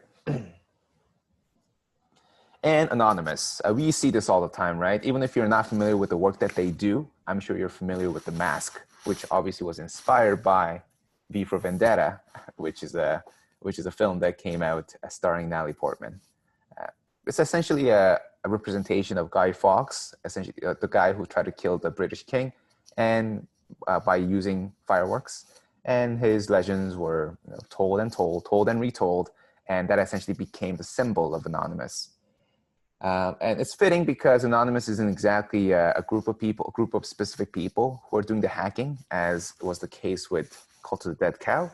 And Anonymous. We see this all the time, right? Even if you're not familiar with the work that they do, I'm sure you're familiar with The Mask, which obviously was inspired by V for Vendetta, which is a film that came out starring Natalie Portman. It's essentially a representation of Guy Fawkes, essentially the guy who tried to kill the British king, and by using fireworks. And his legends were told and told, told and retold, and that essentially became the symbol of Anonymous. And it's fitting because Anonymous isn't exactly a group of people, a group of specific people who are doing the hacking, as was the case with Cult of the Dead Cow.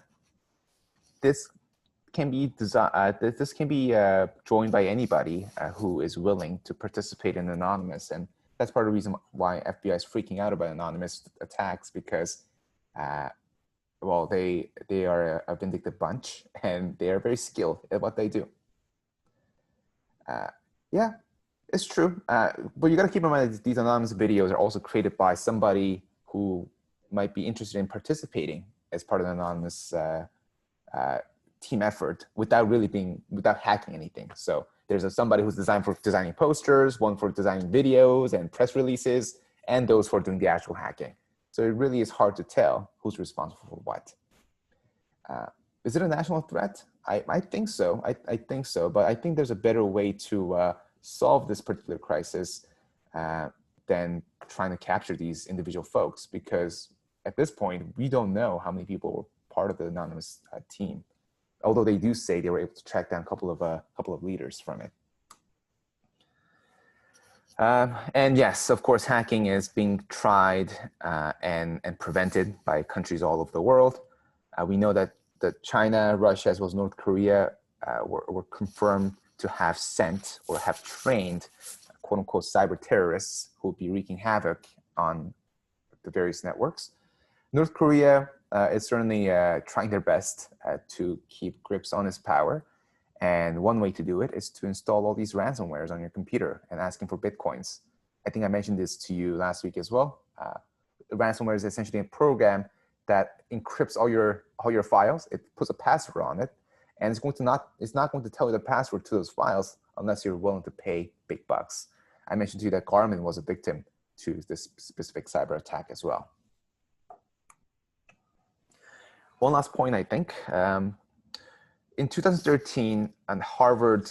This can be joined by anybody who is willing to participate in Anonymous, and that's part of the reason why FBI is freaking out about Anonymous attacks, because well, they are a vindictive bunch and they are very skilled at what they do. Yeah, it's true. But you got to keep in mind that these anonymous videos are also created by somebody who might be interested in participating as part of an anonymous team effort without hacking anything. So there's somebody who's designed for designing posters, one for designing videos and press releases, and those for doing the actual hacking. So it really is hard to tell who's responsible for what. Is it a national threat? I think so. I think so. But I think there's a better way to solve this particular crisis than trying to capture these individual folks, because at this point, we don't know how many people were part of the anonymous team. Although they do say they were able to track down a couple of leaders from it. And yes, of course, hacking is being tried and prevented by countries all over the world. We know that China, Russia, as well as North Korea were confirmed to have sent or have trained quote unquote cyber terrorists who will be wreaking havoc on the various networks. North Korea is certainly trying their best to keep grips on its power. And one way to do it is to install all these ransomwares on your computer and asking for Bitcoins. I think I mentioned this to you last week as well. Ransomware is essentially a program that encrypts all your files. It puts a password on it, and it's not going to tell you the password to those files unless you're willing to pay big bucks. I mentioned to you that Garmin was a victim to this specific cyber attack as well. One last point, I think. In 2013, a Harvard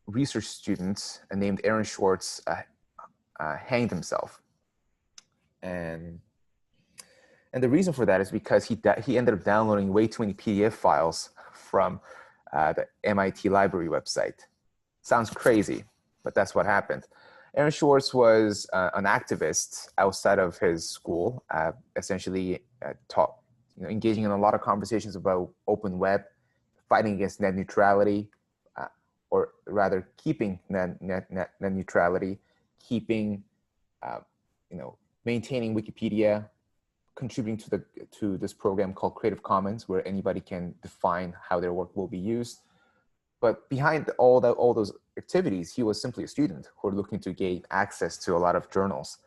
research student named Aaron Swartz hanged himself. And the reason for that is because he ended up downloading way too many PDF files from the MIT library website. Sounds crazy, but that's what happened. Aaron Swartz was an activist outside of his school, essentially engaging in a lot of conversations about open web, fighting against net neutrality, or rather keeping net neutrality, maintaining Wikipedia, contributing to this program called Creative Commons, where anybody can define how their work will be used. But behind all those activities, he was simply a student who were looking to gain access to a lot of journals.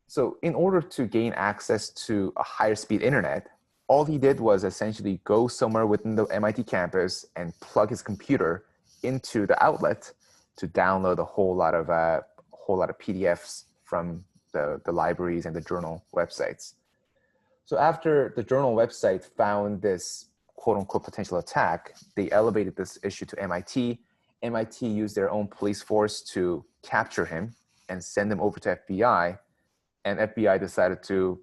So in order to gain access to a higher speed internet, all he did was essentially go somewhere within the MIT campus and plug his computer into the outlet to download a whole lot of PDFs from the libraries and the journal websites. So after the journal website found this quote unquote potential attack, they elevated this issue to MIT. MIT used their own police force to capture him and send him over to FBI. And FBI decided to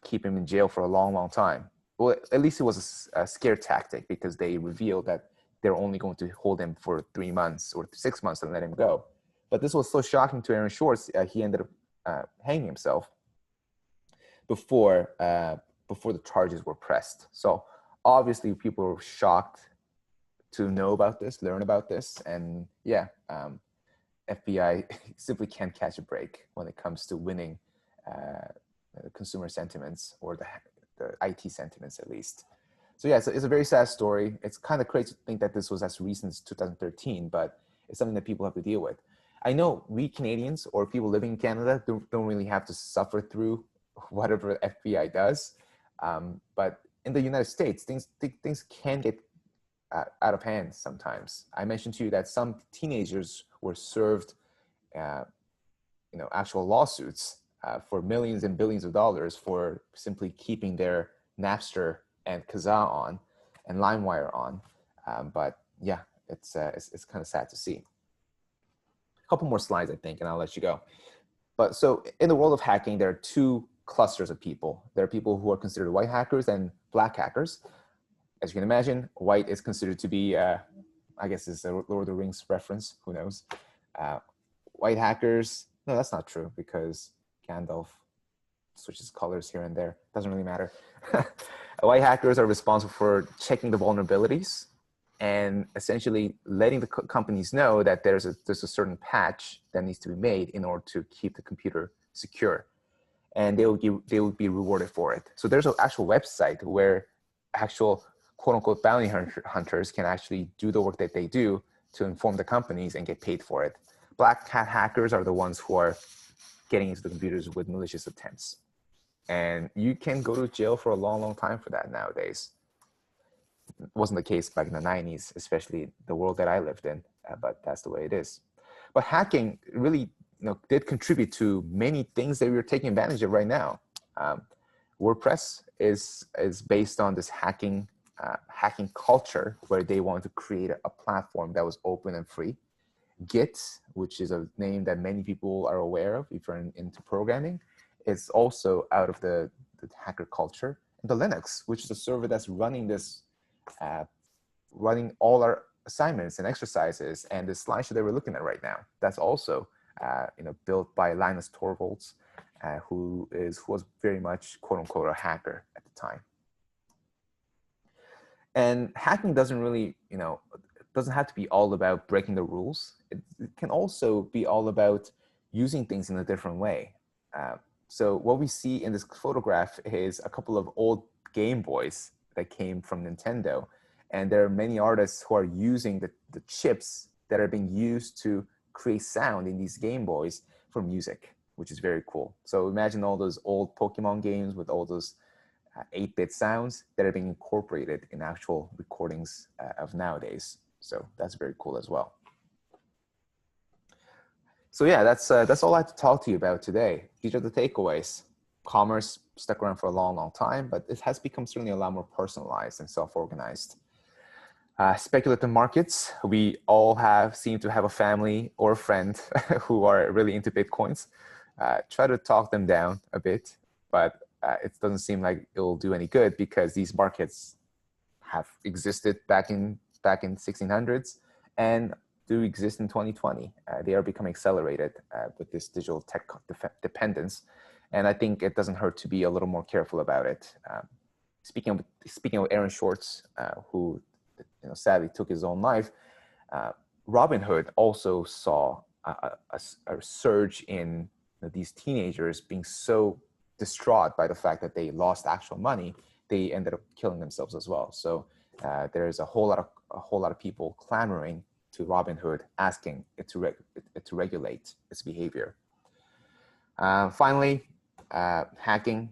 keep him in jail for a long, long time. Well, at least it was a scare tactic, because they revealed that they're only going to hold him for 3 months or 6 months and let him go. But this was so shocking to Aaron Swartz, he ended up hanging himself before the charges were pressed. So obviously people were shocked to know about this, learn about this, and yeah, FBI simply can't catch a break when it comes to winning consumer sentiments, or the IT sentiments at least. So yeah, it's a very sad story. It's kind of crazy to think that this was as recent as 2013, but it's something that people have to deal with. I know we Canadians or people living in Canada don't really have to suffer through whatever FBI does. But in the United States, things can get out of hand sometimes. I mentioned to you that some teenagers were served, actual lawsuits for millions and billions of dollars for simply keeping their Napster and Kazaa on and LimeWire on. But yeah, it's kind of sad to see. A couple more slides, I think, and I'll let you go. But so in the world of hacking, there are two clusters of people. There are people who are considered white hackers and black hackers. As you can imagine, white is considered to be, I guess it's a Lord of the Rings reference, who knows. White hackers, no, that's not true because Gandalf switches colors here and there. Doesn't really matter. White hackers are responsible for checking the vulnerabilities and essentially letting the companies know that there's a certain patch that needs to be made in order to keep the computer secure. And they will be rewarded for it. So there's an actual website where actual quote unquote bounty hunters can actually do the work that they do to inform the companies and get paid for it. Black hat hackers are the ones who are getting into the computers with malicious attempts. And you can go to jail for a long, long time for that nowadays. It wasn't the case back in the 90s, especially the world that I lived in, but that's the way it is. But hacking really did contribute to many things that we're taking advantage of right now. WordPress is based on this hacking culture where they want to create a platform that was open and free. Git, which is a name that many people are aware of if you're into programming, is also out of the hacker culture. And the Linux, which is a server that's running this, running all our assignments and exercises and the slideshow that we're looking at right now. That's also built by Linus Torvalds, who was very much quote unquote a hacker at the time. And hacking doesn't really, doesn't have to be all about breaking the rules. It can also be all about using things in a different way. So what we see in this photograph is a couple of old Game Boys that came from Nintendo. And there are many artists who are using the chips that are being used to create sound in these Game Boys for music, which is very cool. So imagine all those old Pokemon games with all those 8-bit sounds that are being incorporated in actual recordings of nowadays. So that's very cool as well. So yeah, that's all I have to talk to you about today. These are the takeaways. Commerce stuck around for a long, long time, but it has become certainly a lot more personalized and self-organized. Speculative markets, we all seem to have a family or a friend who are really into Bitcoins. Try to talk them down a bit, but it doesn't seem like it'll do any good because these markets have existed back in 1600s and do exist in 2020. They are becoming accelerated with this digital tech dependence. And I think it doesn't hurt to be a little more careful about it. Speaking of Aaron Shorts, who sadly took his own life, Robinhood also saw a surge in these teenagers being so distraught by the fact that they lost actual money, they ended up killing themselves as well. So there's a whole lot of people clamoring to Robinhood, asking it to regulate its behavior. Finally, hacking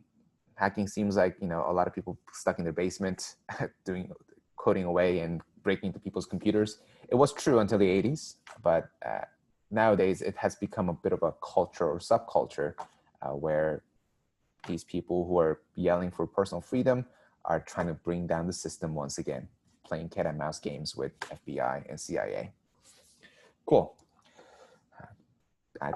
seems like a lot of people stuck in their basement doing coding away and breaking into people's computers. It was true until the 80s, but nowadays it has become a bit of a culture or subculture where these people who are yelling for personal freedom are trying to bring down the system once again, playing cat and mouse games with FBI and CIA. Cool.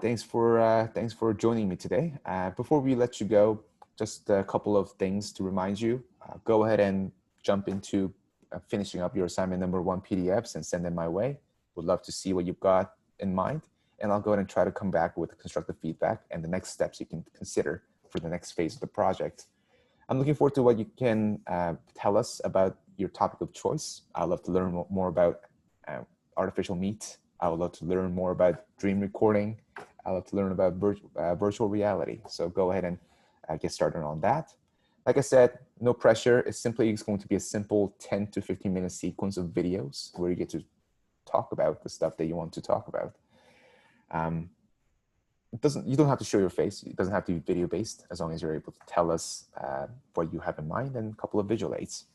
Thanks for joining me today. Before we let you go, just a couple of things to remind you. Go ahead and jump into finishing up your assignment number 1 PDFs and send them my way. Would love to see what you've got in mind. And I'll go ahead and try to come back with constructive feedback and the next steps you can consider for the next phase of the project. I'm looking forward to what you can tell us about your topic of choice. I'd love to learn more about artificial meat. I would love to learn more about dream recording. I'd love to learn about virtual reality. So go ahead and get started on that. Like I said, no pressure. It's going to be a simple 10 to 15 minute sequence of videos where you get to talk about the stuff that you want to talk about. You don't have to show your face. It doesn't have to be video based, as long as you're able to tell us what you have in mind and a couple of visual aids.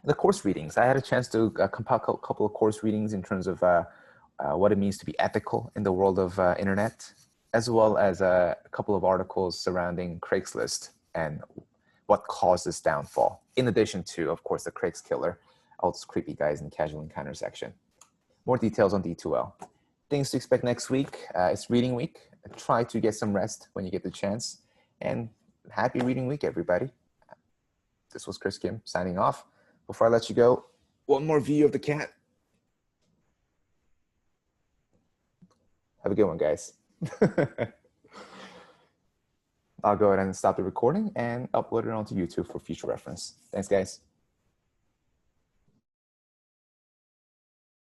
The course readings, I had a chance to compile a couple of course readings in terms of what it means to be ethical in the world of internet, as well as a couple of articles surrounding Craigslist and what caused this downfall, in addition to, of course, the Craigskiller, all those creepy guys in the casual encounter section. More details on D2L. Things to expect next week. It's reading week. Try to get some rest when you get the chance. And happy reading week, everybody. This was Chris Kim signing off. Before I let you go, one more view of the cat. Have a good one, guys. I'll go ahead and stop the recording and upload it onto YouTube for future reference. Thanks, guys.